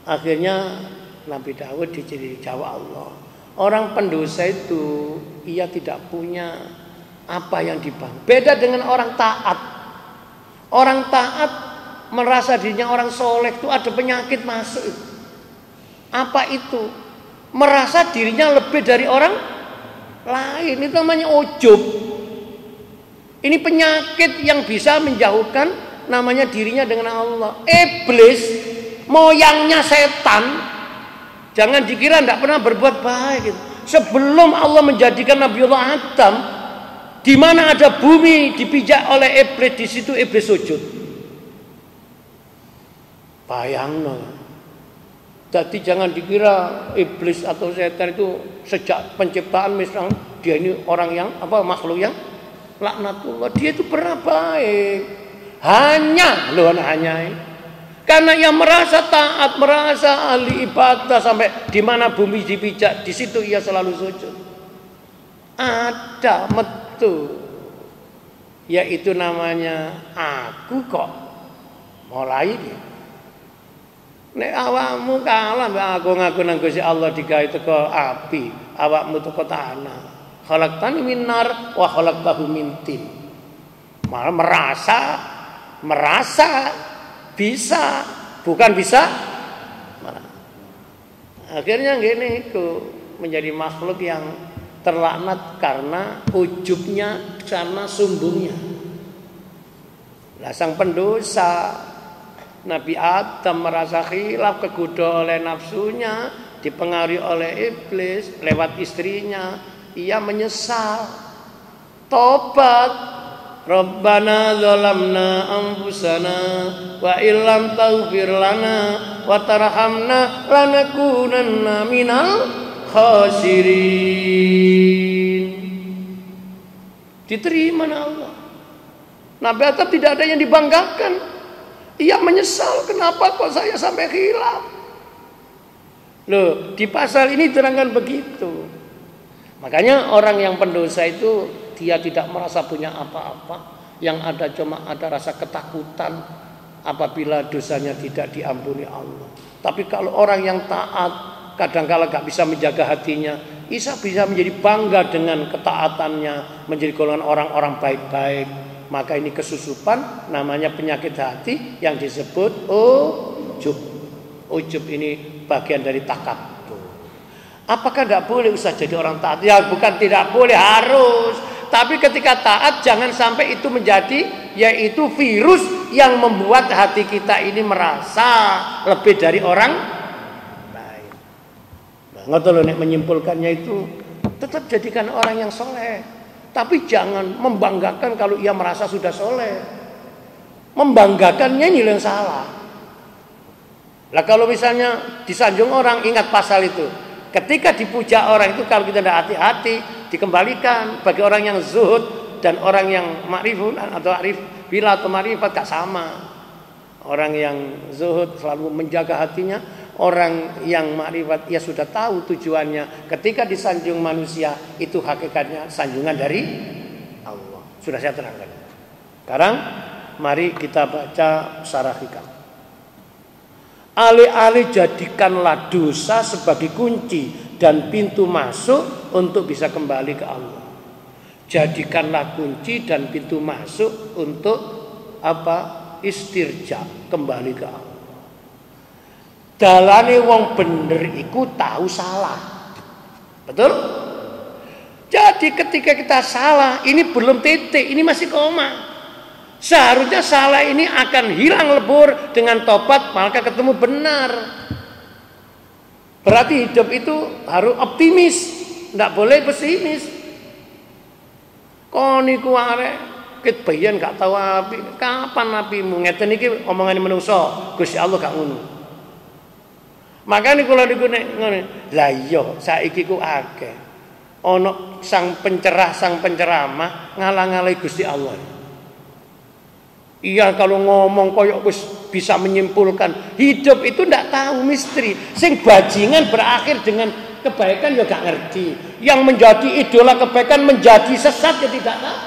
Akhirnya Nabi Daud diciri Jawa Allah. Orang pendosa itu ia tidak punya apa yang dibanggakan. Beda dengan orang taat. Orang taat merasa dirinya orang soleh itu ada penyakit masuk. Apa itu? Merasa dirinya lebih dari orang lain. Itu namanya ujub. Ini penyakit yang bisa menjauhkan namanya dirinya dengan Allah. Iblis, moyangnya setan. Jangan dikira tidak pernah berbuat baik. Sebelum Allah menjadikan Nabiullah Adam, di mana ada bumi dipijak oleh iblis, di situ iblis sujud. Bayangno. Jadi jangan dikira iblis atau setan itu sejak penciptaan misalnya dia ini orang yang makhluk yang laknatullah. Dia itu pernah baik. Hanya karena yang merasa taat, merasa ahli ibadah sampai di mana bumi dipijak, di situ ia selalu sujud. Ada yaitu namanya aku kok mulai dia. Nek awakmu kalah mbak aku ngaku nang Gusti Allah digawe teko api, awakmu teko tanah. Khalaqtani min nar wa khalaqtahu min tin. Malah merasa bisa, bukan bisa. Akhirnya gini itu menjadi makhluk yang terlaknat karena ujubnya, karena sombongnya. Lah sang pendosa Nabi Adam merasa khilaf, kegoda oleh nafsunya, dipengaruhi oleh iblis lewat istrinya. Ia menyesal, tobat. Rabbana zalamna anfusana wa illam taghfir lana wa tarhamna lanakunanna minal khasirin. Diterima Allah. Nabi Adam tidak ada yang dibanggakan. Ia menyesal, kenapa kok saya sampai khilaf. Loh, di pasal ini terangkan begitu. Makanya orang yang pendosa itu dia tidak merasa punya apa-apa. Yang ada cuma ada rasa ketakutan apabila dosanya tidak diampuni Allah. Tapi kalau orang yang taat, kadang-kala gak bisa menjaga hatinya, bisa menjadi bangga dengan ketaatannya, menjadi golongan orang-orang baik-baik. Maka ini kesusupan, namanya penyakit hati yang disebut ujub. Ujub ini bagian dari takabur. Apakah tidak boleh Ustaz jadi orang taat? Ya bukan tidak boleh, harus. Tapi ketika taat jangan sampai itu menjadi yaitu virus yang membuat hati kita ini merasa lebih dari orang lain. Ngoten lho, nek menyimpulkannya itu tetap jadikan orang yang soleh. Tapi jangan membanggakan kalau ia merasa sudah soleh. Membanggakannya ini yang salah. Lah kalau misalnya disanjung orang, ingat pasal itu. Ketika dipuja orang itu kalau kita tidak hati-hati, dikembalikan. Bagi orang yang zuhud dan orang yang ma'rifun atau arif bila atau ma'rifat gak sama. Orang yang zuhud selalu menjaga hatinya, orang yang ma'rifat ya sudah tahu tujuannya. Ketika disanjung manusia itu hakikatnya sanjungan dari Allah. Sudah saya terangkan. Sekarang mari kita baca syarah hikam. Alih-alih jadikanlah dosa sebagai kunci dan pintu masuk untuk bisa kembali ke Allah. Jadikanlah kunci dan pintu masuk untuk apa? Istirja, kembali ke Allah. Dalane wong bener iku tahu salah. Betul? Jadi ketika kita salah, ini belum titik, ini masih koma. Seharusnya salah ini akan hilang lebur dengan tobat, maka ketemu benar. Berarti hidup itu harus optimis, tidak boleh pesimis. Koniku arek ket bayan gak tahu api, kapan apimu? Ngeten iki omongane manusa, Gusti Allah gak ngono. Makane kula niku nek ngene, lah iya saiki ku akeh ana sang penceramah ngalang-alangi Gusti Allah. Iya kalau ngomong koyok bisa menyimpulkan hidup itu ndak tahu misteri. Sing bajingan berakhir dengan kebaikan ya gak ngerti. Yang menjadi idola kebaikan menjadi sesat ya tidak tahu.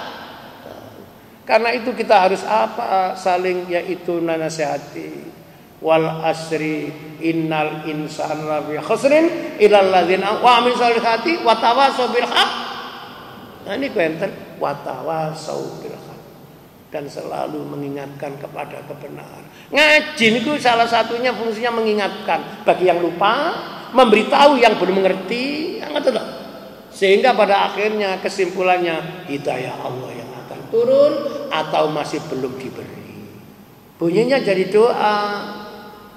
Karena itu kita harus apa? Saling yaitu nasihati. Wal asri innal insana lafi khusrin illal ladzina wa amilus solihati wa tawassaw bil haqq. Nah ini kuenten wa tawassaw bil haqq. Dan selalu mengingatkan kepada kebenaran. Ngaji itu salah satunya fungsinya mengingatkan bagi yang lupa, memberitahu yang belum mengerti, sehingga pada akhirnya kesimpulannya hidayah Allah yang akan turun atau masih belum diberi. Bunyinya jadi doa,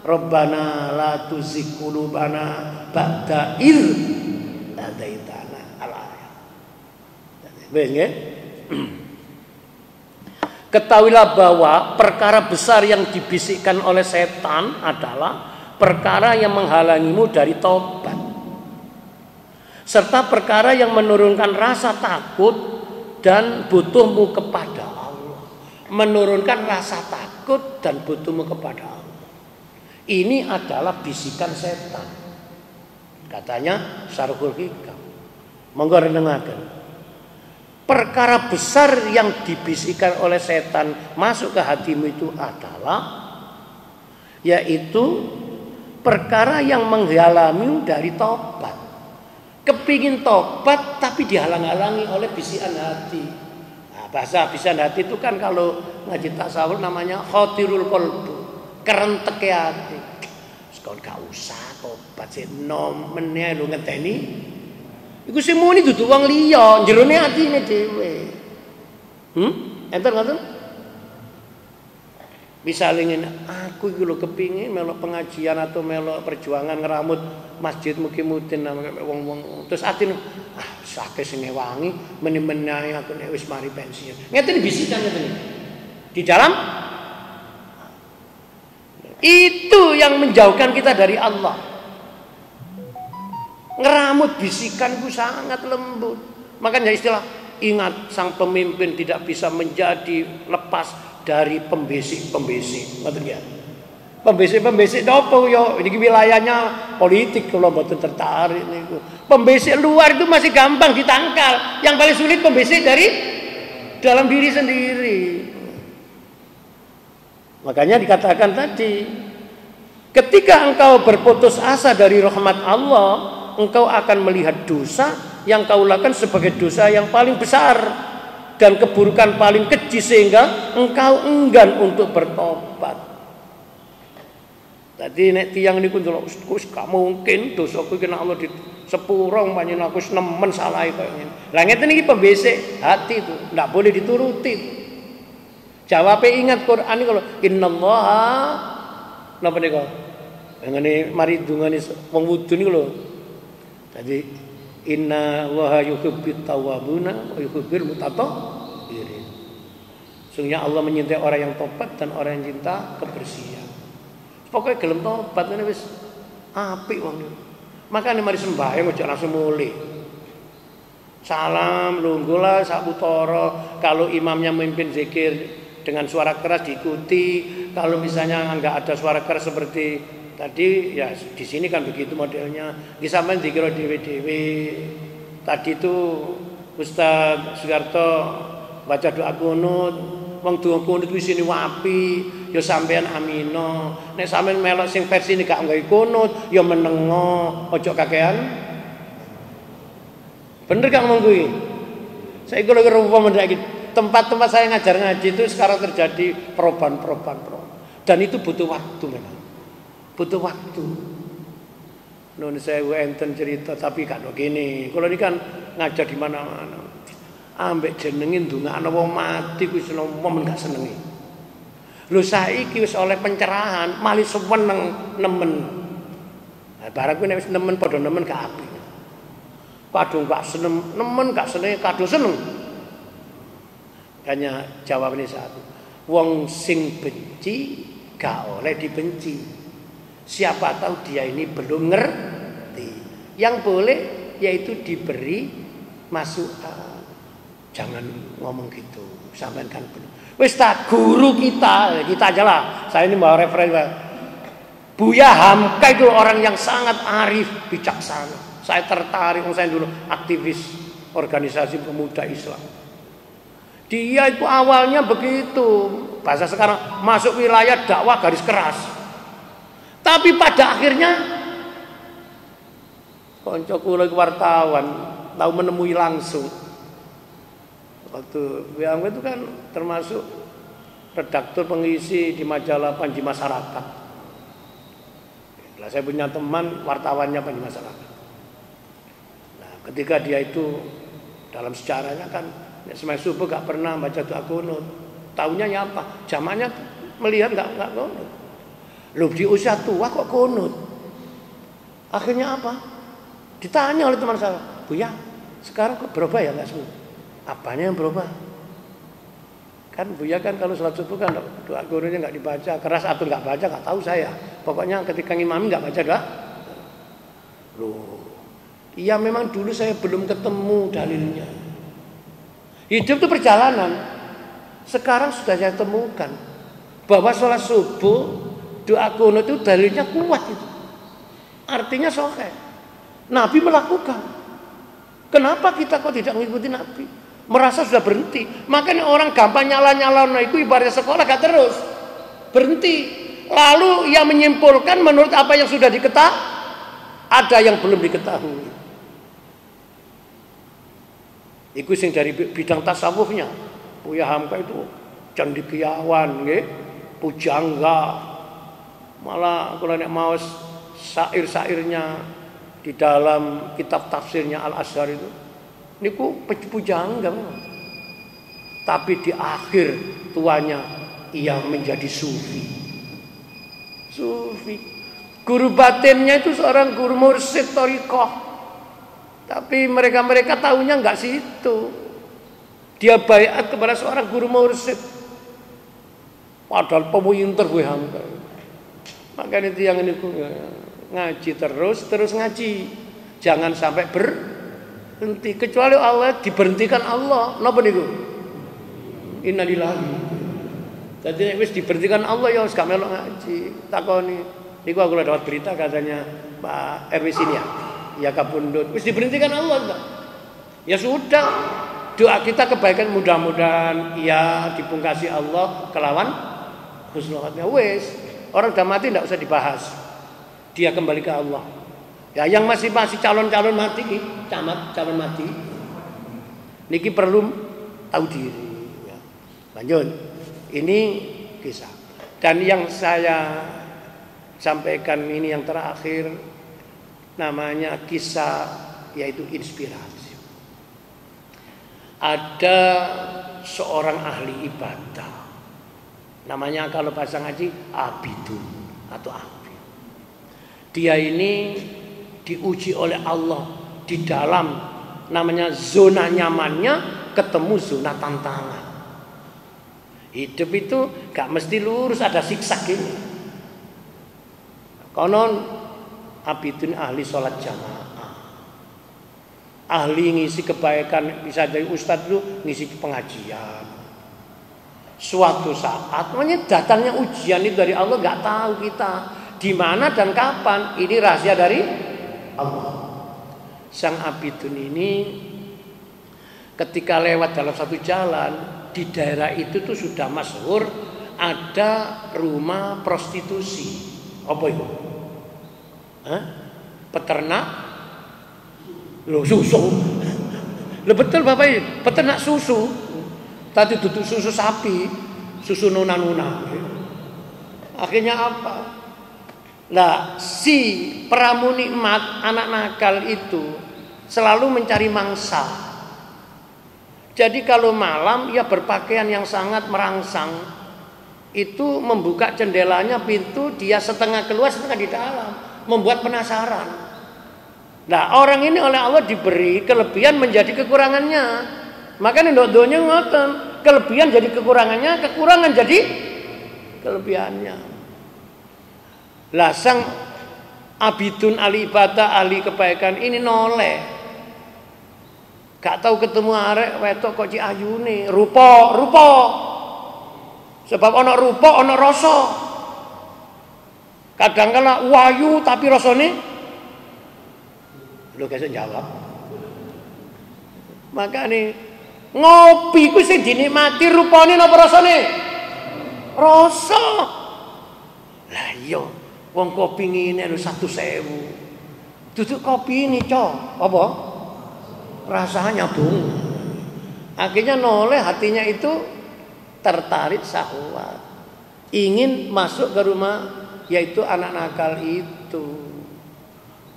Rabbana la tuzigh qulubana ba'da idh hadaitana al-ayat. Benar? Ketahuilah bahwa perkara besar yang dibisikkan oleh setan adalah perkara yang menghalangimu dari taubat. Serta perkara yang menurunkan rasa takut dan butuhmu kepada Allah. Menurunkan rasa takut dan butuhmu kepada Allah. Ini adalah bisikan setan. Katanya Syarhul Hikam. Monggo renungaken. Perkara besar yang dibisikkan oleh setan masuk ke hatimu itu adalah yaitu perkara yang menghalangimu dari tobat. Kepingin tobat tapi dihalang-halangi oleh bisikan hati. Nah, bahasa bisikan hati itu kan kalau ngaji tasawuf namanya khatirul qalbu, kerentek hati. Sekon gak usah tobat sik nom meneh lu ngenteni. Iku sing muni dudu wong liya, jerone atine dhewe. Enten ngoten? Misale ngene, aku iki lho kepingin melok pengajian atau melok perjuangan ngeramut masjid mugi-mudin wong-wong terus atine sakit sing wangi meni-meni aku nek wis mari pensiun. Ngeten bisikan ngeten. Di dalam itu yang menjauhkan kita dari Allah. Ngeramut bisikanku sangat lembut. Makanya istilah ingat sang pemimpin tidak bisa menjadi lepas dari pembisik-pembisik. Ngerti ya? Pembesik nopo yo iki wilayahnya politik kula mboten tertarik niku. Pembesik luar itu masih gampang ditangkal. Yang paling sulit pembesik dari dalam diri sendiri. Makanya dikatakan tadi, ketika engkau berputus asa dari rahmat Allah, engkau akan melihat dosa yang kau lakukan sebagai dosa yang paling besar dan keburukan paling keji sehingga engkau enggan untuk bertobat. Tadi nek tiyang niku ndelok wis gak mungkin dosaku kena Allah di sepurong panjenengan aku nemen salah kaya ngene. Lah ngeten iki pembesik hati itu, ndak boleh dituruti. Jawabe ingat Quran iki lho, innallaha napa niku? Ngene mari dungane wong wudu niku lho. Tadi inna allaha yuhibbut tawwabuna wa yuhibbul mutatahhirin. Sungguhnya Allah menyintai orang yang tobat dan orang yang cinta kebersihan. Pokoknya gelem tobat ngene wis apik wong niku. Makane mari sembahyang aja langsung mulih. Salam lungguh lah sakutara. Kalau imamnya memimpin zikir dengan suara keras diikuti. Kalau misalnya enggak ada suara keras seperti tadi ya di sini kan begitu modelnya. Ki sampean dikira dhewe-dhewe. Tadi itu Ustaz Sugarto baca doa kunut. Wong doa kunut kuwi sini wapi. Ya sampean amino. Nek sampean melok sing versi ini gak nggawe kunut, ya menengo, ojo kakean. Bener gak ngomong kuwi? Saiki lho rupa mendak tempat-tempat saya ngajar ngaji itu sekarang terjadi perubahan. Dan itu butuh waktu memang. Butuh waktu. Nun sewu enten cerita tapi gak gini. Kalau ini kan ngajar di mana-mana. Ambek jenengin ndongakno wong mati kuwi momen gak senengi. Lho saiki wis oleh pencerahan, malih seneng nemen. Nah, barang kuwi nek wis nemen padha nemen gak apik. Kadung gak seneng, nemen gak seneng, kadung seneng. Hanya jawabnya satu. Wong sing benci gak oleh dibenci. Siapa tahu dia ini belum ngerti. Yang boleh yaitu diberi masukan. Jangan ngomong gitu. Sampean kan belum. Wis tak guru kita aja lah. Saya ini bawa referensi. Buya Hamka itu orang yang sangat arif, bijaksana. Saya tertarik, saya dulu aktivis organisasi pemuda Islam. Dia itu awalnya begitu. Bahasa sekarang masuk wilayah dakwah garis keras. Tapi pada akhirnya konco kula wartawan tahu menemui langsung. Waktu Hamka itu kan termasuk redaktur pengisi di majalah Panji Masyarakat. Nah, saya punya teman wartawannya Panji Masyarakat. Nah, ketika dia itu dalam sejarahnya kan semai subuh gak pernah baca doa kunut. Taunya apa? Jamannya melihat gak kunut. Loh di usia tua kok kunut? Akhirnya apa? Ditanya oleh teman saya, Buya, sekarang kok berubah ya gak semua? Apanya yang berubah? Kan Buya kan kalau sholat subuh kan doa kunutnya nggak dibaca, keras atau nggak baca nggak tahu saya. Pokoknya ketika ngimami nggak baca doa. Loh, iya memang dulu saya belum ketemu dalilnya. Hidup itu perjalanan. Sekarang sudah saya temukan bahwa sholat subuh doa kunut itu dalilnya kuat itu. Artinya sahih. Nabi melakukan. Kenapa kita kok tidak mengikuti Nabi? Merasa sudah berhenti. Makanya orang gampang nyala-nyala itu ibarat sekolah gak terus. Berhenti. Lalu ia menyimpulkan menurut apa yang sudah diketahui. Ada yang belum diketahui. Itu sing dari bidang tasawufnya. Buya Hamka itu cendekiawan, pujangga. Malah kalau nek mau syair-syairnya di dalam kitab tafsirnya Al-Azhar itu niku pujangga. Tapi di akhir tuanya ia menjadi sufi. Sufi. Guru batinnya itu seorang guru mursyid thariqah. Tapi mereka tahunya enggak situ. Dia baiat kepada seorang guru mursyid. Padahal pemuyinter gue Hamka. Makanya itu yang ini ngaji terus ngaji. Jangan sampai berhenti. Kecuali Allah diberhentikan Allah. Napa niku? Innalillahi. Jadi wis diberhentikan Allah ya wis gak melok ngaji. Takoni, niku aku dapat berita katanya Pak RW sini ya kabundut. Wis diberhentikan Allah enggak? Ya sudah. Doa kita kebaikan mudah-mudahan ya dipungkasi Allah kelawan husnul khotimah. Wis, orang udah mati enggak usah dibahas. Dia kembali ke Allah. Ya yang masih calon-calon mati, calon mati. Niki perlu tahu diri ya. Lanjut. Ini kisah. Dan yang saya sampaikan ini yang terakhir namanya kisah yaitu inspirasi. Ada seorang ahli ibadah. Namanya kalau bahasa ngaji abidun atau abid. Dia ini diuji oleh Allah di dalam namanya zona nyamannya ketemu zona tantangan. Hidup itu gak mesti lurus, ada siksak ini. Konon abidun ahli sholat jamaah, ahli ngisi kebaikan, bisa dari ustadz itu ngisi pengajian. Suatu saat, makanya datangnya ujian itu dari Allah gak tahu kita di mana dan kapan. Ini rahasia dari Allah. Sang abidun ini ketika lewat dalam satu jalan, di daerah itu tuh sudah masyhur ada rumah prostitusi. Apa itu? Peternak susu. Loh betul Bapak ini, peternak susu. Tadi duduk susu sapi, susu nuna-nuna. Akhirnya apa? Nah, si peramu nikmat anak nakal itu selalu mencari mangsa. Jadi kalau malam ia berpakaian yang sangat merangsang. Itu membuka jendelanya, pintu, dia setengah keluar setengah di dalam, membuat penasaran. Nah, orang ini oleh Allah diberi kelebihan menjadi kekurangannya. Makanya doanya ngoten, kelebihan jadi kekurangannya, kekurangan jadi kelebihannya. Lah sang abidun ahli ibadah, ahli kebaikan ini noleh. Gak tahu ketemu arek wetok kok ciayune, rupa. Sebab ana rupa, ana rasa. Kadang-kala wayu tapi rasane lho guys jawab. Makane ngopi ku sing dinikmati rupane napa rasane? Rasa. Lah iya, wong kopi ngene lho 1.000. Duduk kopi ini, Cok. Apa? Rasanya bung. Akhirnya noleh hatinya itu tertarik syahwat, ingin masuk ke rumah yaitu anak nakal itu.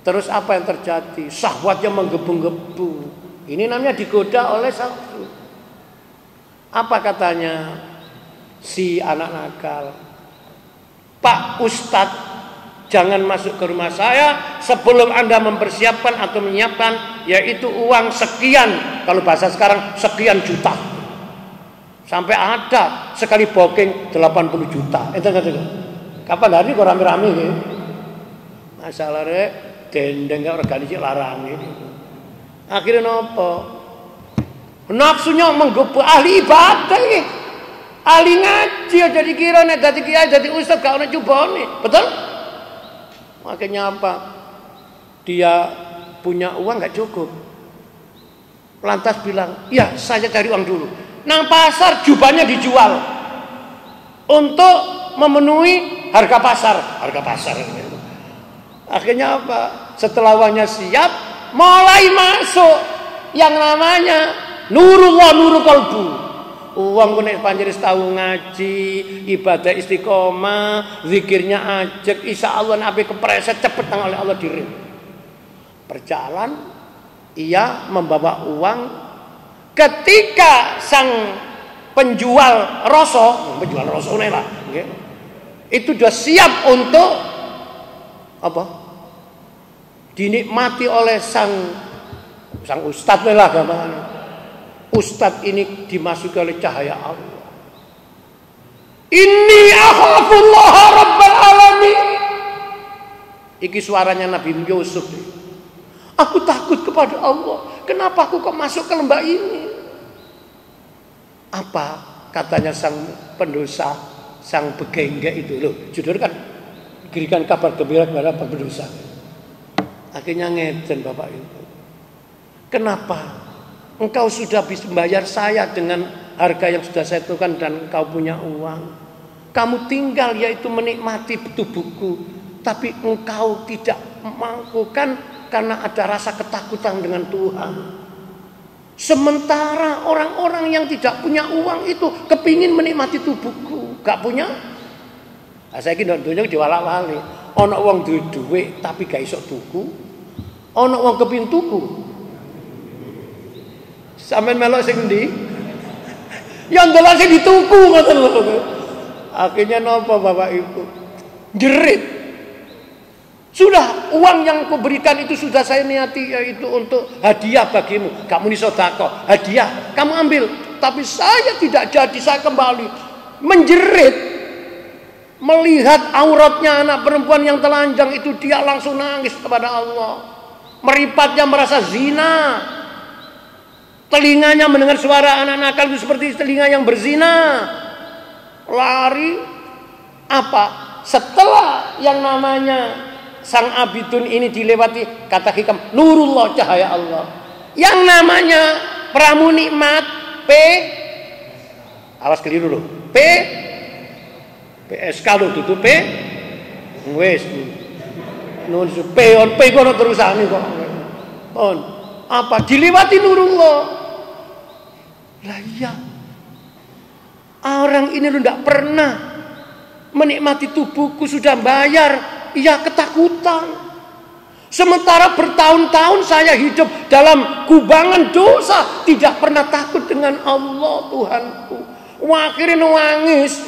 Terus apa yang terjadi? Syahwatnya menggebu-gebu. Ini namanya digoda oleh syahwat. Apa katanya si anak nakal? Pak Ustadz, jangan masuk ke rumah saya sebelum Anda mempersiapkan atau menyiapkan yaitu uang sekian, kalau bahasa sekarang sekian juta. Sampai ada sekali booking 80 juta. Itu kapan hari kok rame-rame gitu. Masalah rek dendeng gak organisasi larang ini. Akhirnya nopo? Nafsunya menggebu ahli ibadah ini. Ahli ngaji jadi kira nek dadi kiai dadi ustaz gak ono cobane. Betul? Makanya apa? Dia punya uang gak cukup. Lantas bilang, ya saya cari uang dulu. Nang pasar jubahnya dijual untuk memenuhi harga pasar. Akhirnya apa? Setelah uangnya siap, mulai masuk yang namanya nurullah, nurul qalbu. Uang kunek panjang tahu ngaji, ibadah istiqomah, zikirnya ajak, insya Allah nabi kepreset cepet oleh Allah diri. Berjalan, ia membawa uang. Ketika sang penjual rosok lah, itu sudah siap untuk apa? Dinikmati oleh sang ustadz lah gampangannya. Ustadz ini dimasuki oleh cahaya Allah. Inni akhafullah rabbal alamin. Iki suaranya Nabi Yusuf. Aku takut kepada Allah. Kenapa aku kok masuk ke lembah ini? Apa katanya sang pendosa? sang begenggek itu loh, judul kan berikan kabar gembira kepada pendosa. Akhirnya ngeten Bapak itu. Kenapa? Engkau sudah bisa membayar saya dengan harga yang sudah saya tentukan dan engkau punya uang. Kamu tinggal yaitu menikmati tubuhku, tapi engkau tidak melakukan karena ada rasa ketakutan dengan Tuhan. Sementara orang-orang yang tidak punya uang itu kepingin menikmati tubuhku, gak punya. Nah, saya kira dunia diwala-wali. Ono wong duwe duit tapi gak iso tuku. Ono wong kepingin tuku. Sampeyan melok sing endi? Ya ndelok sing dituku ngoten lho. Akhirnya napa Bapak Ibu? Jerit. Sudah uang yang kuberikan itu sudah saya niati yaitu untuk hadiah bagimu. Kamu ini sedekah, hadiah. Kamu ambil, tapi saya tidak jadi, saya kembali menjerit. Melihat auratnya anak perempuan yang telanjang itu, dia langsung nangis kepada Allah. Meripatnya merasa zina. Telinganya mendengar suara anak nakal itu seperti telinga yang berzina. Lari. Apa? Setelah yang namanya sang abidun ini dilewati, kata hikam, nurullah, cahaya Allah. Yang namanya pramu nikmat, awas keliru loh, PSK loh, itu wes nun P kono terusane kok. On apa dilewati nurullah. Lah iya. Orang ini lu ndak pernah menikmati tubuhku, sudah bayar, ia ketakutan. Sementara bertahun-tahun saya hidup dalam kubangan dosa, tidak pernah takut dengan Allah Tuhanku. Akhirnya nangis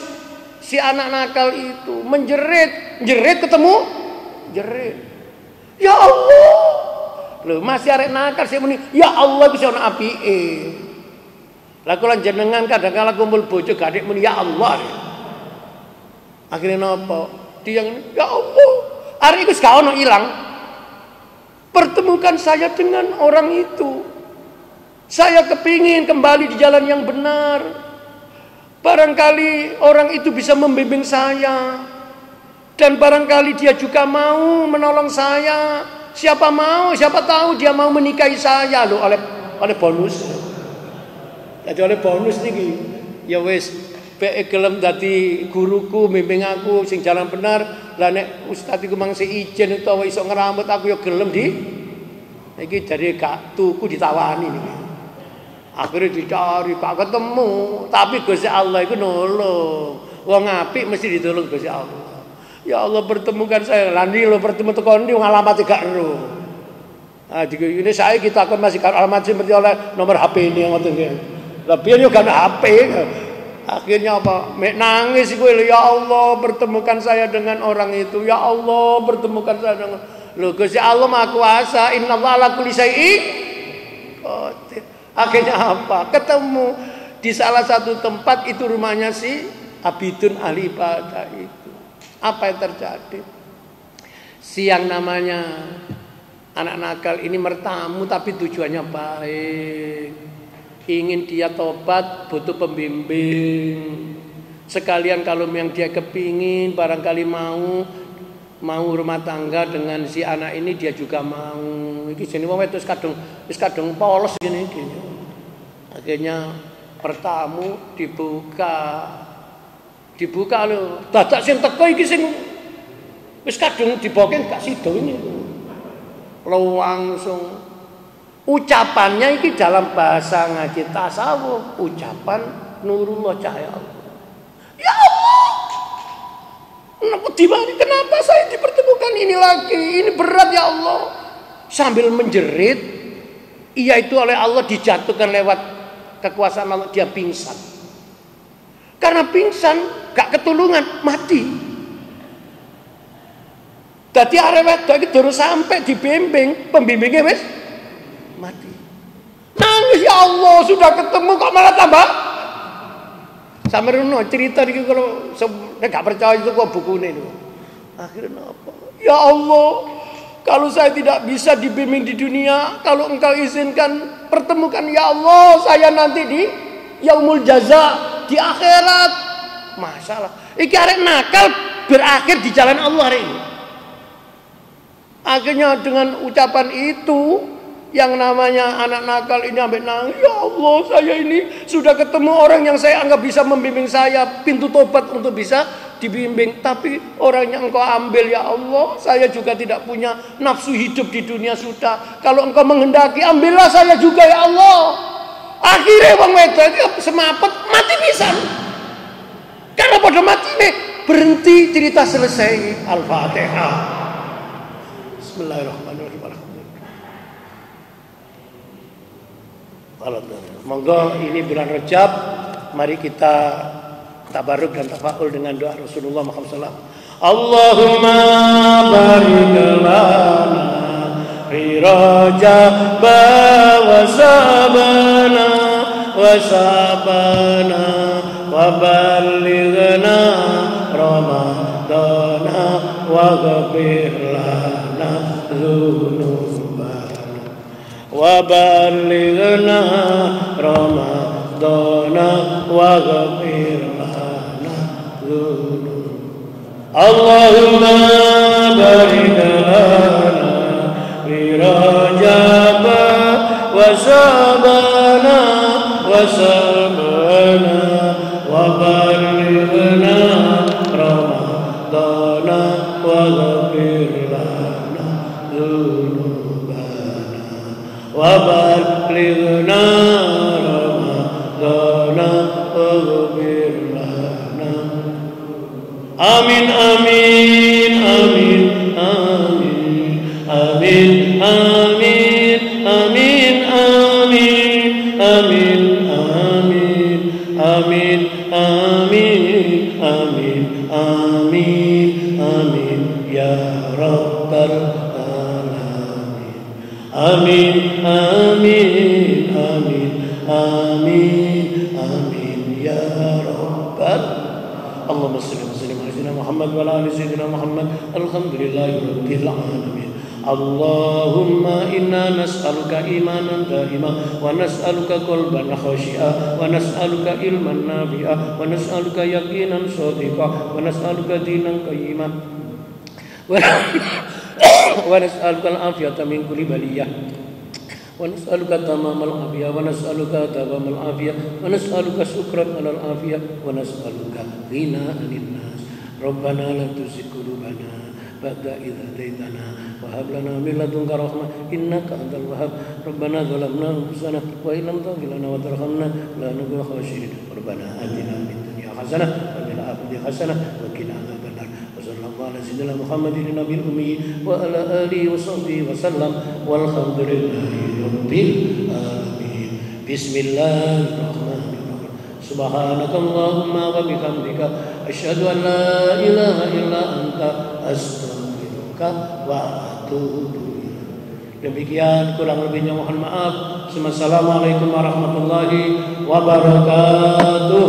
si anak nakal itu, menjerit ketemu jerit. Ya Allah. Loh, masih arek nakal sih muni, ya Allah bisa ana apike. Lah kula jenengan kadang-kala kumpul bojo gadek muni ya Allah. Akhirnya napa? Dia ya Allah, hari itu gak ono ilang. Pertemukan saya dengan orang itu. Saya kepingin kembali di jalan yang benar. Barangkali orang itu bisa membimbing saya. Dan barangkali dia juga mau menolong saya. Siapa mau, siapa tahu dia mau menikahi saya loh oleh bonus. Jadi oleh bonus niki. Ya wis, pek gelem dadi guruku, bimbing aku sing jalan benar. Lah nek ustaz iku mangse ijen utawa iso ngrambut aku ya gelem di. Iki dari gak tuku ditawani niki. Akhirnya dicari gak ketemu, tapi Gusti Allah iku nolong. Wong apik mesti ditolong Gusti Allah. Ya Allah pertemukan saya. Lah niki lho bertemu tekan ndi alamate gak ero. Ah ini saya kita akan masih alamat seperti oleh nomor HP ini ngoten nggih. Lah biyen yo gak ada HP. Akhirnya apa? Nangis gue, ya Allah pertemukan saya dengan orang itu. Ya Allah pertemukan saya dengan. Loh Gusti Allah Maha Kuasa. Innallaha ala kulli syai'in qadir. Akhirnya apa? Ketemu di salah satu tempat itu rumahnya si abidun ahli ibadah itu. Apa yang terjadi? Siang namanya anak nakal ini bertamu tapi tujuannya baik. Ingin dia tobat, butuh pembimbing. Sekalian kalau yang dia kepingin barangkali mau rumah tangga dengan si anak ini, dia juga mau. Iki jenenge wong wedok wis kadung polos gini. Akhirnya bertamu dibuka lho. Dadak sing teko iki sing wis kadung diboken gak sida ini. Langsung ucapannya ini dalam bahasa ngaji tasawuf, ucapan nurullah, cahaya Allah. Ya Allah, kenapa saya dipertemukan ini lagi? Ini berat ya Allah. Sambil menjerit, ia itu oleh Allah dijatuhkan lewat kekuasaan Allah, dia pingsan. Karena pingsan, gak ketulungan, mati. Dadi arek wedok iki durung sampai dibimbing, pembimbingnya wis mati. Nangis, ya Allah, sudah ketemu kok malah tambah. Sampe ngono cerita iki kalau gak percaya itu kok bukune itu. Akhirnya apa? Ya Allah, kalau saya tidak bisa dibimbing di dunia, kalau Engkau izinkan pertemukan ya Allah saya nanti di yaumul jaza, di akhirat. masalah. Iki arek nakal berakhir di jalan Allah hari ini. Akhirnya dengan ucapan itu, yang namanya anak nakal ini sampai nangis, ya Allah, saya ini sudah ketemu orang yang saya anggap bisa membimbing saya, pintu tobat untuk bisa dibimbing, tapi orang yang engkau ambil ya Allah, saya juga tidak punya nafsu hidup di dunia sudah. Kalau engkau menghendaki, ambillah saya juga ya Allah. Akhirnya wong wedok itu semapet mati pisan. Karena pada mati nih berhenti, cerita selesai. Al-Fatihah. Bismillahirrahmanirrahim. Monggo ini bulan Rajab, mari kita tabaruk dan tafaul dengan doa Rasulullah Muhammad SAW. Allahumma barik lana fi Rajab wa sabana wa ballighna Ramadana wa ghfir lana dzunubana wa ballighna Ramadana wa ghfir lana dzunubana. Allahumma barik lana fi Rajab wa sabana wa ballighna Ramadana wa ghfir lana dzunubana wa ballighna Ramadana wa ghfir lana. Amin amin amin amin amin amin amin amin amin amin amin amin amin amin amin ya rabbal alamin. Amin amin amin amin amin ya rabbal. Allahumma salli wa sallim ala sayyidina Muhammad wa ala ali sayyidina Muhammad. Alhamdulillahi rabbil alamin. Allahumma inna nas'aluka imanan daima wa nas'aluka qalban khashi'a wa nas'aluka ilman nafi'a wa nas'aluka yaqinan shadiqa wa nas'aluka dinan qayyiman wa nas'aluka al-afiyata min kulli baliyah wa nas'aluka tamamal afiyah wa nas'aluka tawamal afiyah wa nas'aluka syukran alal afiyah wa nas'aluka ghina 'anil nas. Rabbana la tuzigh qulubana ba'da idh hadaytana wa hab lana min ladunka rahmah innaka antal wahhab. Rabbana zalamna anfusana wa illam taghfir lana wa tarhamna lanakunanna khashirin. Rabbana atina fid dunya hasanah wa fil akhirati hasanah wa qina adzabannar. Wa sallallahu ala sayyidina Muhammadin nabiyil ummi wa ala alihi wa sahbihi wa sallam walhamdulillahi rabbil alamin. Bismillahirrahmanirrahim. Subhanakallahumma wa bihamdika asyhadu an la ilaha illa anta astaghfiruka wa atubu ilaik. Demikian, kurang lebihnya mohon maaf. Wassalamualaikum warahmatullahi wabarakatuh.